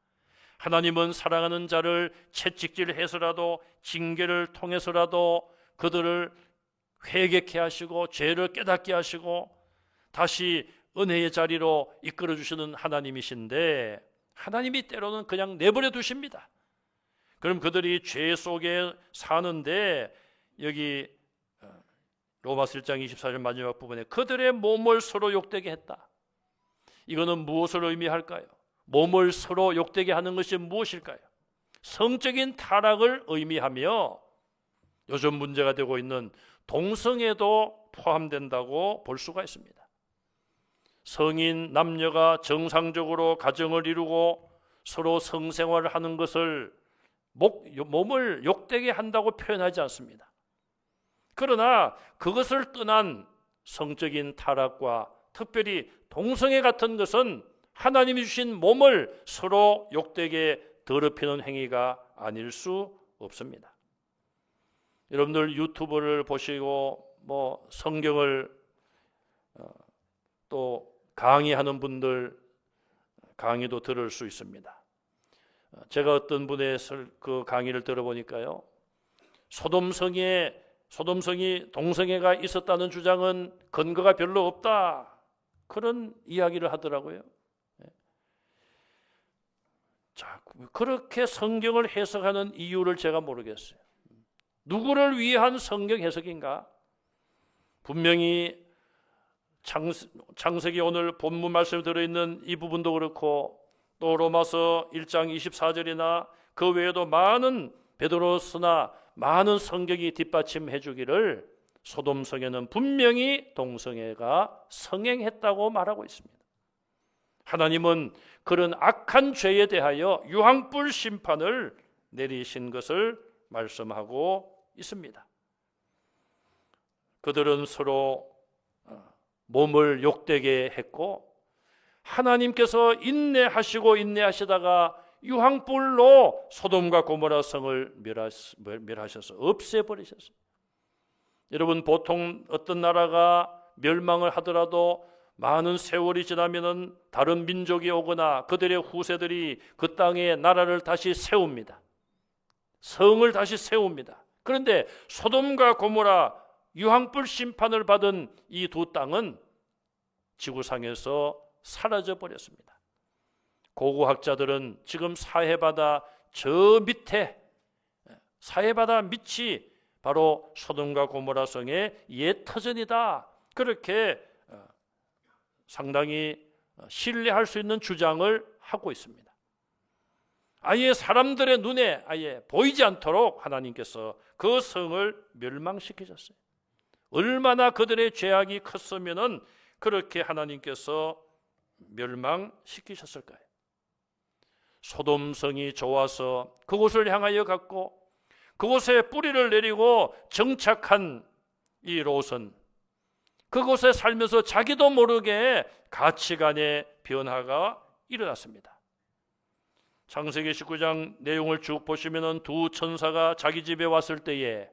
하나님은 사랑하는 자를 채찍질해서라도 징계를 통해서라도 그들을 회개케 하시고 죄를 깨닫게 하시고 다시 은혜의 자리로 이끌어 주시는 하나님이신데, 하나님이 때로는 그냥 내버려 두십니다. 그럼 그들이 죄 속에 사는데, 여기 로마서 1장 24절 마지막 부분에 그들의 몸을 서로 욕되게 했다. 이거는 무엇을 의미할까요? 몸을 서로 욕되게 하는 것이 무엇일까요? 성적인 타락을 의미하며 요즘 문제가 되고 있는 동성애도 포함된다고 볼 수가 있습니다. 성인 남녀가 정상적으로 가정을 이루고 서로 성생활을 하는 것을 몸을 욕되게 한다고 표현하지 않습니다. 그러나 그것을 떠난 성적인 타락과 특별히 동성애 같은 것은 하나님이 주신 몸을 서로 욕되게 더럽히는 행위가 아닐 수 없습니다. 여러분들 유튜브를 보시고 성경을 또 강의하는 분들 강의도 들을 수 있습니다. 제가 어떤 분의 그 강의를 들어보니까요, 소돔성이 동성애가 있었다는 주장은 근거가 별로 없다, 그런 이야기를 하더라고요. 자, 그렇게 성경을 해석하는 이유를 제가 모르겠어요. 누구를 위한 성경 해석인가? 분명히 창세기 오늘 본문 말씀에 들어있는 이 부분도 그렇고, 또 로마서 1장 24절이나 그 외에도 많은 베드로서나 많은 성경이 뒷받침해 주기를 소돔성애는 분명히 동성애가 성행했다고 말하고 있습니다. 하나님은 그런 악한 죄에 대하여 유황불 심판을 내리신 것을 말씀하고 있습니다. 그들은 서로 몸을 욕되게 했고, 하나님께서 인내하시다가 유황불로 소돔과 고모라 성을 멸하셔서 없애버리셨어요. 여러분, 보통 어떤 나라가 멸망을 하더라도 많은 세월이 지나면은 다른 민족이 오거나 그들의 후세들이 그 땅에 나라를 다시 세웁니다. 성을 다시 세웁니다. 그런데 소돔과 고모라 유황불 심판을 받은 이 두 땅은 지구상에서 사라져 버렸습니다. 고고학자들은 지금 사해바다 저 밑에, 사해바다 밑이 바로 소돔과 고모라 성의 옛 터전이다, 그렇게 상당히 신뢰할 수 있는 주장을 하고 있습니다. 아예 사람들의 눈에 아예 보이지 않도록 하나님께서 그 성을 멸망시키셨어요. 얼마나 그들의 죄악이 컸으면은 그렇게 하나님께서 멸망시키셨을까요? 소돔성이 좋아서 그곳을 향하여 갔고 그곳에 뿌리를 내리고 정착한 이 롯은 그곳에 살면서 자기도 모르게 가치관의 변화가 일어났습니다. 창세기 19장 내용을 쭉 보시면 두 천사가 자기 집에 왔을 때에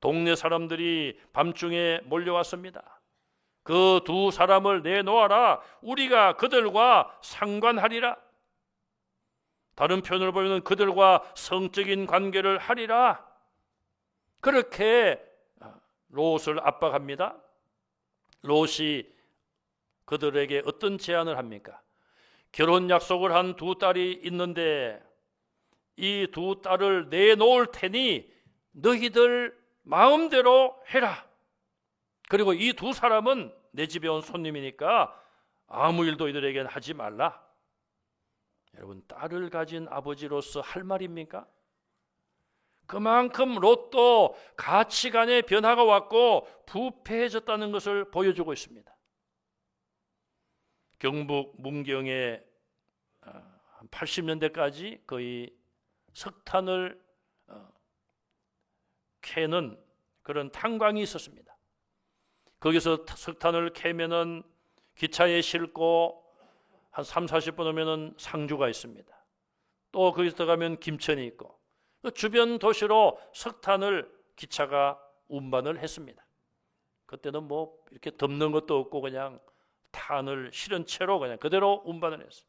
동네 사람들이 밤중에 몰려왔습니다. 그 두 사람을 내놓아라, 우리가 그들과 상관하리라. 다른 표현을 보면 그들과 성적인 관계를 하리라. 그렇게 롯을 압박합니다. 롯이 그들에게 어떤 제안을 합니까? 결혼 약속을 한 두 딸이 있는데 이 두 딸을 내놓을 테니 너희들 마음대로 해라. 그리고 이 두 사람은 내 집에 온 손님이니까 아무 일도 이들에게는 하지 말라. 여러분, 딸을 가진 아버지로서 할 말입니까? 그만큼 롯도 가치관의 변화가 왔고 부패해졌다는 것을 보여주고 있습니다. 경북 문경에 80년대까지 거의 석탄을 캐는 그런 탄광이 있었습니다. 거기서 석탄을 캐면은 기차에 싣고 한 3, 40분 오면은 상주가 있습니다. 또 거기서 들어가면 김천이 있고 그 주변 도시로 석탄을 기차가 운반을 했습니다. 그때는 뭐 이렇게 덮는 것도 없고 그냥 탄을 실은 채로 그냥 그대로 운반을 했어요.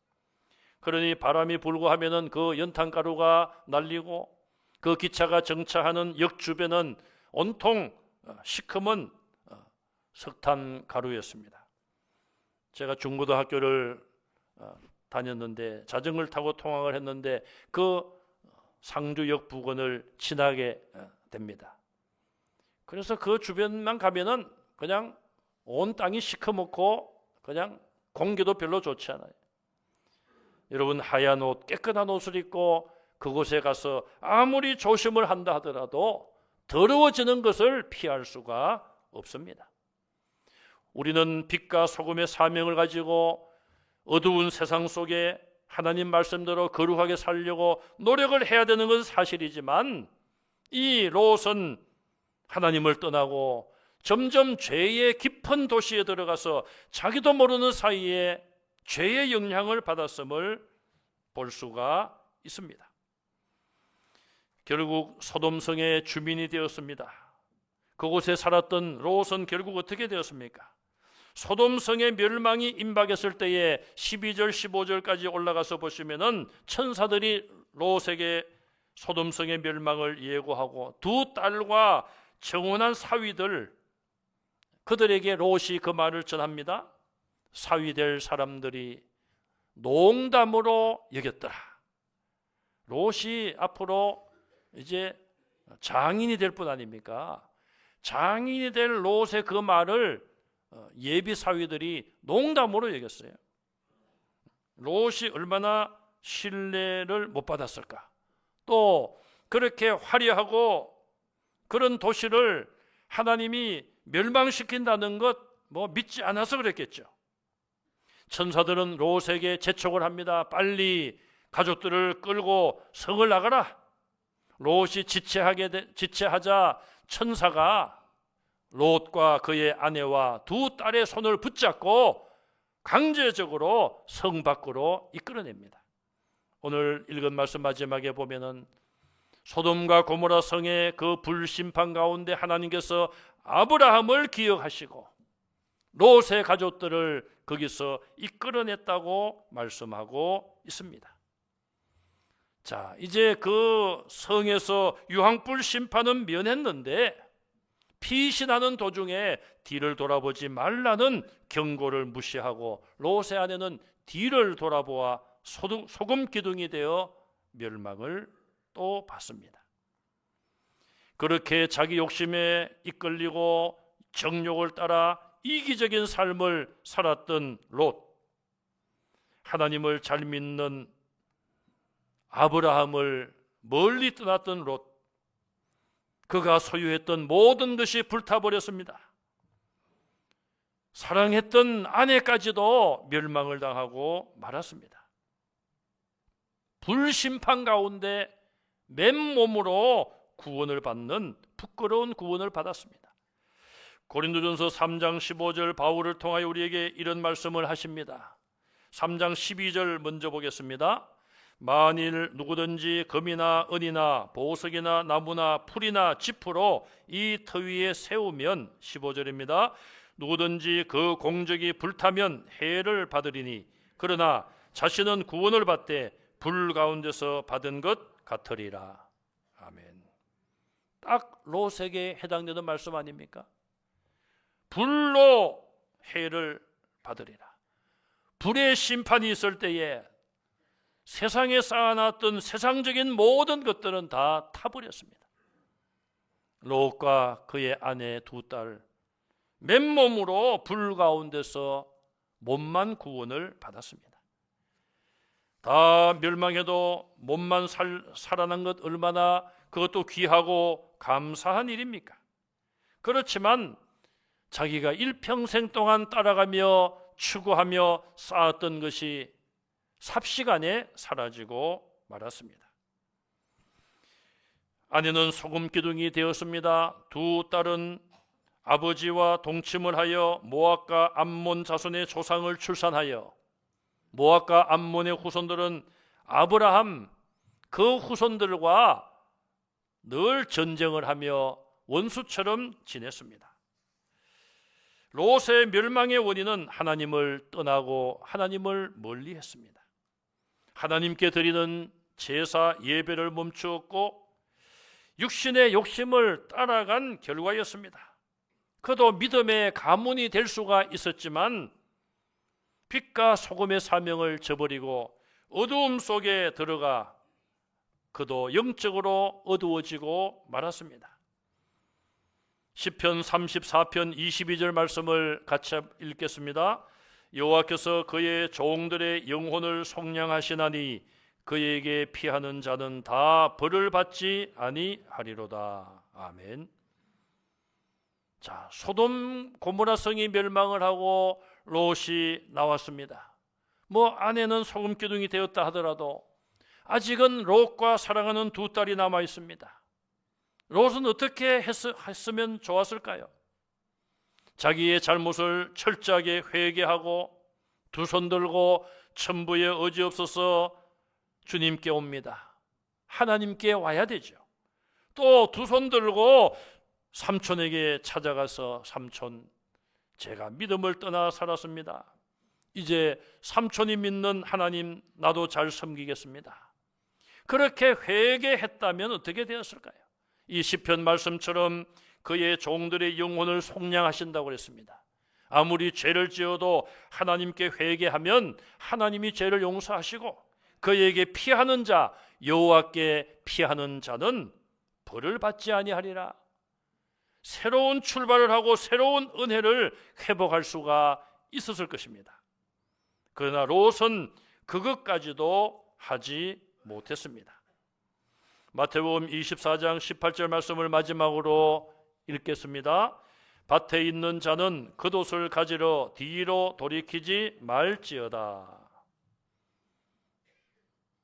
그러니 바람이 불고 하면은 그 연탄가루가 날리고 그 기차가 정차하는 역 주변은 온통 시커먼 석탄 가루였습니다. 제가 중고등학교를 다녔는데 자전거를 타고 통학을 했는데 그 상주역 부근을 지나게 됩니다. 그래서 그 주변만 가면은 그냥 온 땅이 시커멓고 그냥 공기도 별로 좋지 않아요. 여러분 하얀 옷, 깨끗한 옷을 입고 그곳에 가서 아무리 조심을 한다 하더라도 더러워지는 것을 피할 수가 없습니다. 우리는 빛과 소금의 사명을 가지고 어두운 세상 속에 하나님 말씀대로 거룩하게 살려고 노력을 해야 되는 것은 사실이지만 이 롯은 하나님을 떠나고 점점 죄의 깊은 도시에 들어가서 자기도 모르는 사이에 죄의 영향을 받았음을 볼 수가 있습니다. 결국 소돔성의 주민이 되었습니다. 그곳에 살았던 롯은 결국 어떻게 되었습니까? 소돔성의 멸망이 임박했을 때에 12절 15절까지 올라가서 보시면은 천사들이 롯에게 소돔성의 멸망을 예고하고 두 딸과 정혼한 사위들 그들에게 롯이 그 말을 전합니다. 사위될 사람들이 농담으로 여겼더라. 롯이 앞으로 이제 장인이 될 뿐 아닙니까? 장인이 될 롯의 그 말을 예비 사위들이 농담으로 여겼어요. 롯이 얼마나 신뢰를 못 받았을까? 또 그렇게 화려하고 그런 도시를 하나님이 멸망시킨다는 것 뭐 믿지 않아서 그랬겠죠. 천사들은 롯에게 재촉을 합니다. 빨리 가족들을 끌고 성을 나가라. 롯이 지체하자 천사가 롯과 그의 아내와 두 딸의 손을 붙잡고 강제적으로 성 밖으로 이끌어냅니다. 오늘 읽은 말씀 마지막에 보면은 소돔과 고모라 성의 그 불심판 가운데 하나님께서 아브라함을 기억하시고 롯의 가족들을 거기서 이끌어냈다고 말씀하고 있습니다. 자, 이제 그 성에서 유황불 심판은 면했는데 피신하는 도중에 뒤를 돌아보지 말라는 경고를 무시하고 롯의 아내는 뒤를 돌아보아 소금 기둥이 되어 멸망을 또 받습니다. 그렇게 자기 욕심에 이끌리고 정욕을 따라 이기적인 삶을 살았던 롯, 하나님을 잘 믿는 아브라함을 멀리 떠났던 롯, 그가 소유했던 모든 것이 불타버렸습니다. 사랑했던 아내까지도 멸망을 당하고 말았습니다. 불심판 가운데 맨몸으로 구원을 받는 부끄러운 구원을 받았습니다. 고린도전서 3장 15절 바울을 통하여 우리에게 이런 말씀을 하십니다. 3장 12절 먼저 보겠습니다. 만일 누구든지 금이나 은이나 보석이나 나무나 풀이나 짚으로 이 터 위에 세우면 15절입니다. 누구든지 그 공적이 불타면 해를 받으리니 그러나 자신은 구원을 받되 불 가운데서 받은 것 같으리라. 아멘. 딱 롯에게 해당되는 말씀 아닙니까? 불로 해를 받으리라. 불의 심판이 있을 때에 세상에 쌓아놨던 세상적인 모든 것들은 다 타버렸습니다. 롯과 그의 아내 두 딸 맨몸으로 불 가운데서 몸만 구원을 받았습니다. 다 멸망해도 몸만 살아난 것 얼마나 그것도 귀하고 감사한 일입니까? 그렇지만 자기가 일평생 동안 따라가며 추구하며 쌓았던 것이 삽시간에 사라지고 말았습니다. 아내는 소금 기둥이 되었습니다. 두 딸은 아버지와 동침을 하여 모압과 암몬 자손의 조상을 출산하여, 모압과 암몬의 후손들은 아브라함 그 후손들과 늘 전쟁을 하며 원수처럼 지냈습니다. 롯의 멸망의 원인은 하나님을 떠나고 하나님을 멀리했습니다. 하나님께 드리는 제사 예배를 멈추었고 육신의 욕심을 따라간 결과였습니다. 그도 믿음의 가문이 될 수가 있었지만 빛과 소금의 사명을 저버리고 어두움 속에 들어가 그도 영적으로 어두워지고 말았습니다. 시편 34편 22절 말씀을 같이 읽겠습니다. 여호와께서 그의 종들의 영혼을 속량하시나니 그에게 피하는 자는 다 벌을 받지 아니하리로다. 아멘. 자, 소돔 고모라 성이 멸망을 하고 롯이 나왔습니다. 뭐 아내는 소금 기둥이 되었다 하더라도 아직은 롯과 사랑하는 두 딸이 남아 있습니다. 롯은 어떻게 했으면 좋았을까요? 자기의 잘못을 철저하게 회개하고 두 손 들고 천부에 의지 없어서 주님께 옵니다. 하나님께 와야 되죠. 또 두 손 들고 삼촌에게 찾아가서 삼촌, 제가 믿음을 떠나 살았습니다. 이제 삼촌이 믿는 하나님 나도 잘 섬기겠습니다. 그렇게 회개했다면 어떻게 되었을까요? 이 시편 말씀처럼 그의 종들의 영혼을 속량하신다고 그랬습니다. 아무리 죄를 지어도 하나님께 회개하면 하나님이 죄를 용서하시고 그에게 피하는 자, 여호와께 피하는 자는 벌을 받지 아니하리라. 새로운 출발을 하고 새로운 은혜를 회복할 수가 있었을 것입니다. 그러나 롯은 그것까지도 하지 못했습니다. 마태복음 24장 18절 말씀을 마지막으로 읽겠습니다. 밭에 있는 자는 겉옷을 가지러 뒤로 돌이키지 말지어다.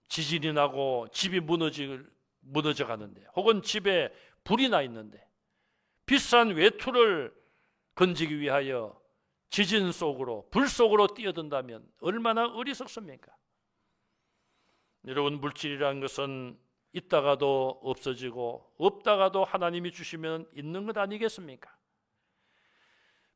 지진이 나고 집이 무너져 가는데, 혹은 집에 불이 나 있는데 비싼 외투를 건지기 위하여 지진 속으로, 불 속으로 뛰어든다면 얼마나 어리석습니까? 여러분, 물질이라는 것은 있다가도 없어지고 없다가도 하나님이 주시면 있는 것 아니겠습니까?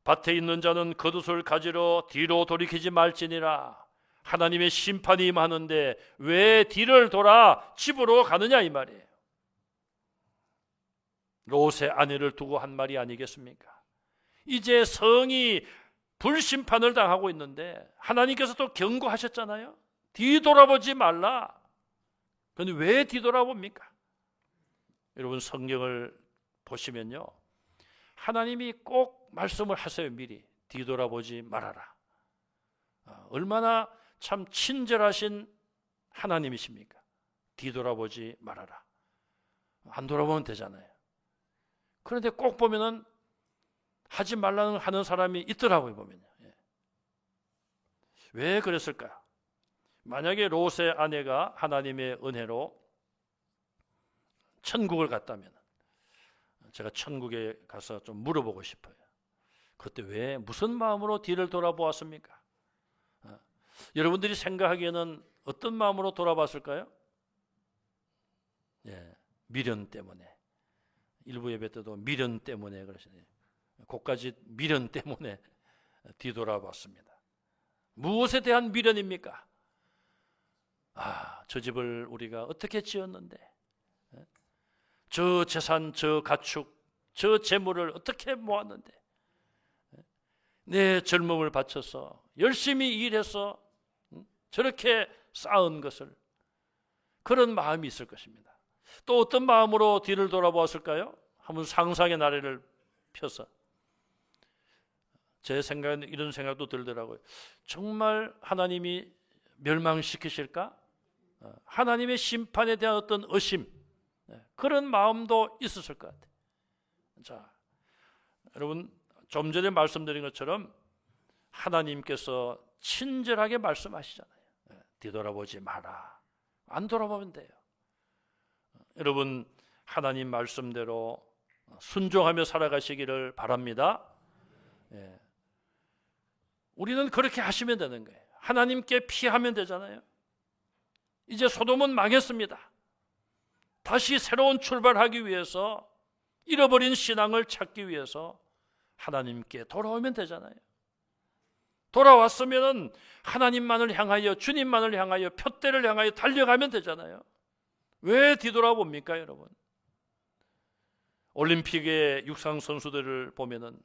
밭에 있는 자는 겉옷을 가지러 뒤로 돌이키지 말지니라. 하나님의 심판이 임하는데 왜 뒤를 돌아 집으로 가느냐 이 말이에요. 롯의 아내를 두고 한 말이 아니겠습니까? 이제 성이 불심판을 당하고 있는데 하나님께서 또 경고하셨잖아요. 뒤돌아보지 말라. 그런데 왜 뒤돌아봅니까? 여러분, 성경을 보시면요, 하나님이 꼭 말씀을 하세요. 미리 뒤돌아보지 말아라. 얼마나 참 친절하신 하나님이십니까? 뒤돌아보지 말아라. 안 돌아보면 되잖아요. 그런데 꼭 보면은 하지 말라는 하는 사람이 있더라고요. 보면요. 왜 그랬을까요? 만약에 롯의 아내가 하나님의 은혜로 천국을 갔다면 제가 천국에 가서 좀 물어보고 싶어요. 그때 왜 무슨 마음으로 뒤를 돌아보았습니까? 여러분들이 생각하기에는 어떤 마음으로 돌아봤을까요? 미련 때문에. 일부 예배 때도 미련 때문에 그러시네요. 그까지 미련 때문에 뒤돌아봤습니다. 무엇에 대한 미련입니까? 저 집을 우리가 어떻게 지었는데, 저 재산, 저 가축, 저 재물을 어떻게 모았는데, 내 젊음을 바쳐서 열심히 일해서 저렇게 쌓은 것을, 그런 마음이 있을 것입니다. 또 어떤 마음으로 뒤를 돌아보았을까요? 한번 상상의 나래를 펴서 제 생각에는 이런 생각도 들더라고요. 정말 하나님이 멸망시키실까? 하나님의 심판에 대한 어떤 의심, 그런 마음도 있었을 것 같아요. 자, 여러분, 좀 전에 말씀드린 것처럼 하나님께서 친절하게 말씀하시잖아요. 뒤돌아보지 마라. 안 돌아보면 돼요. 여러분, 하나님 말씀대로 순종하며 살아가시기를 바랍니다. 우리는 그렇게 하시면 되는 거예요. 하나님께 피하면 되잖아요. 이제 소돔은 망했습니다. 다시 새로운 출발하기 위해서, 잃어버린 신앙을 찾기 위해서 하나님께 돌아오면 되잖아요. 돌아왔으면 하나님만을 향하여, 주님만을 향하여, 푯대를 향하여 달려가면 되잖아요. 왜 뒤돌아봅니까, 여러분? 올림픽의 육상 선수들을 보면은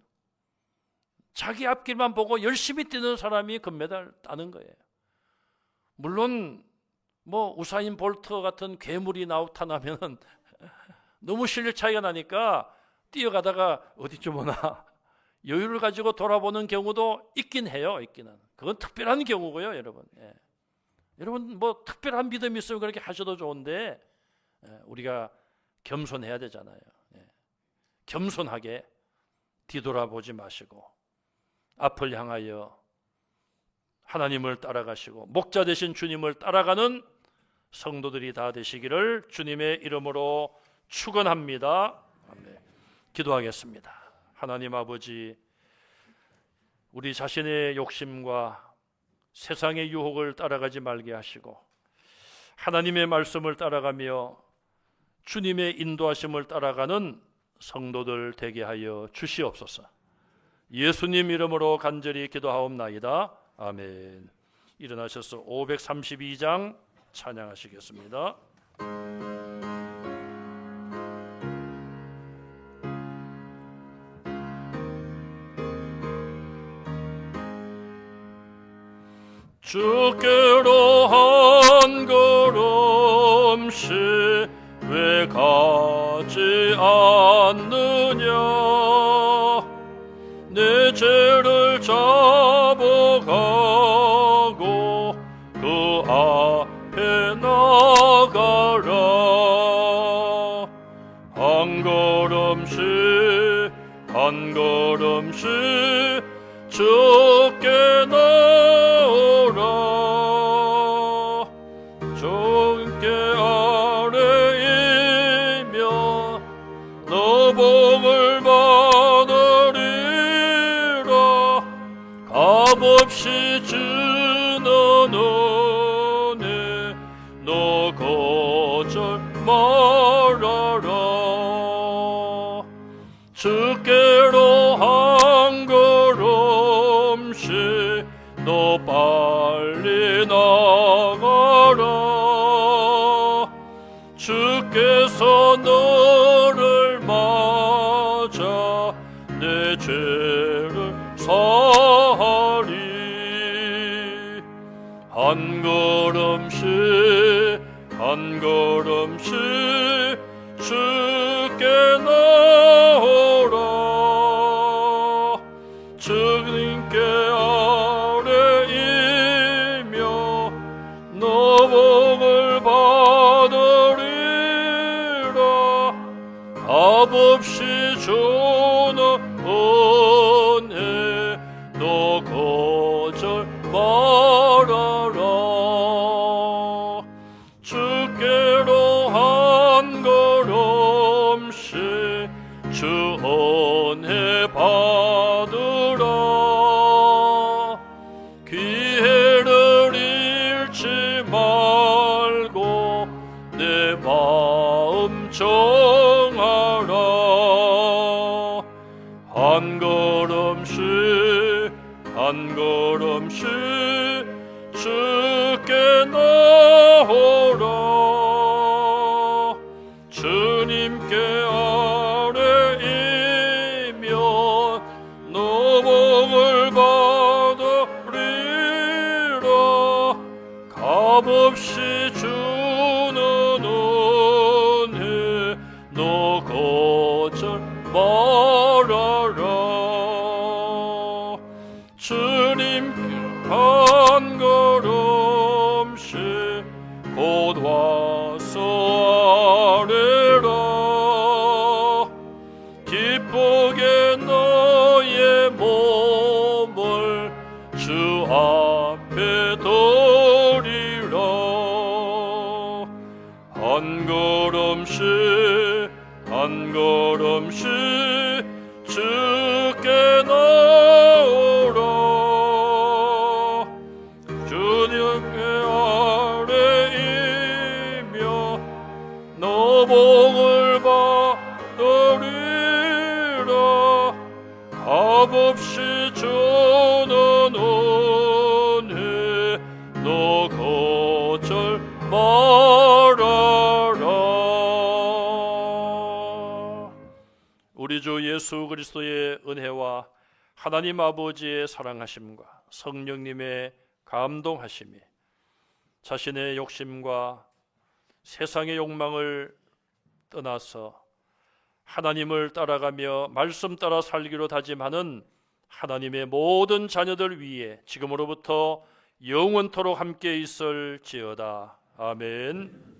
자기 앞길만 보고 열심히 뛰는 사람이 금메달 따는 거예요. 물론 뭐 우사인 볼트 같은 괴물이 나타나면은 너무 실력 차이가 나니까 뛰어가다가 어디쯤 오나 여유를 가지고 돌아보는 경우도 있긴 해요. 있기는. 그건 특별한 경우고요, 여러분. 여러분 뭐 특별한 믿음이 있으면 그렇게 하셔도 좋은데 우리가 겸손해야 되잖아요. 겸손하게 뒤돌아보지 마시고 앞을 향하여 하나님을 따라가시고 목자 되신 주님을 따라가는 성도들이 다 되시기를 주님의 이름으로 축원합니다. 아멘. 기도하겠습니다. 하나님 아버지, 우리 자신의 욕심과 세상의 유혹을 따라가지 말게 하시고 하나님의 말씀을 따라가며 주님의 인도하심을 따라가는 성도들 되게 하여 주시옵소서. 예수님 이름으로 간절히 기도하옵나이다. 아멘. 일어나셔서 532장 찬양하시겠습니다. 주께로 한 걸음씩 왜 가지 않느냐. 내 죄를 잡아가고 그 앞에 나가라. 한 걸음씩 한 걸음씩 주께 나오라. 주께 아래이며 너 복을 받으리라. 값없이 주는 은혜 너 거절 말아라. 주께로 한 걸음씩 너 빨리 나가라. 주께서 너를 맞아 내 죄를 사하리. 한 걸음씩 한 걸음씩 주께 나오라. 주님께 아래이며 너 복을 받으리라. 값없이 주는 은혜 너 거절 말아라. 주께로 한 걸음씩 주 은혜 받으라. 기회를 잃지 말고 내 마음 정하라. 한 걸음씩 한 걸음씩 주께 나오라. 주님께 아래이며 너 복을 받으리라. 값없이 주는 은혜 너 거절 말아라. 주님께 한 걸음씩 주께 나오라. 주님의 아래이며 너복을 받으리라. 값없이 주는 은혜 너 거절 말아라. 우리 주 예수 그리스도의 은혜와 하나님 아버지의 사랑하심과 성령님의 감동하심이 자신의 욕심과 세상의 욕망을 떠나서 하나님을 따라가며 말씀 따라 살기로 다짐하는 하나님의 모든 자녀들 위에 지금으로부터 영원토록 함께 있을지어다. 아멘.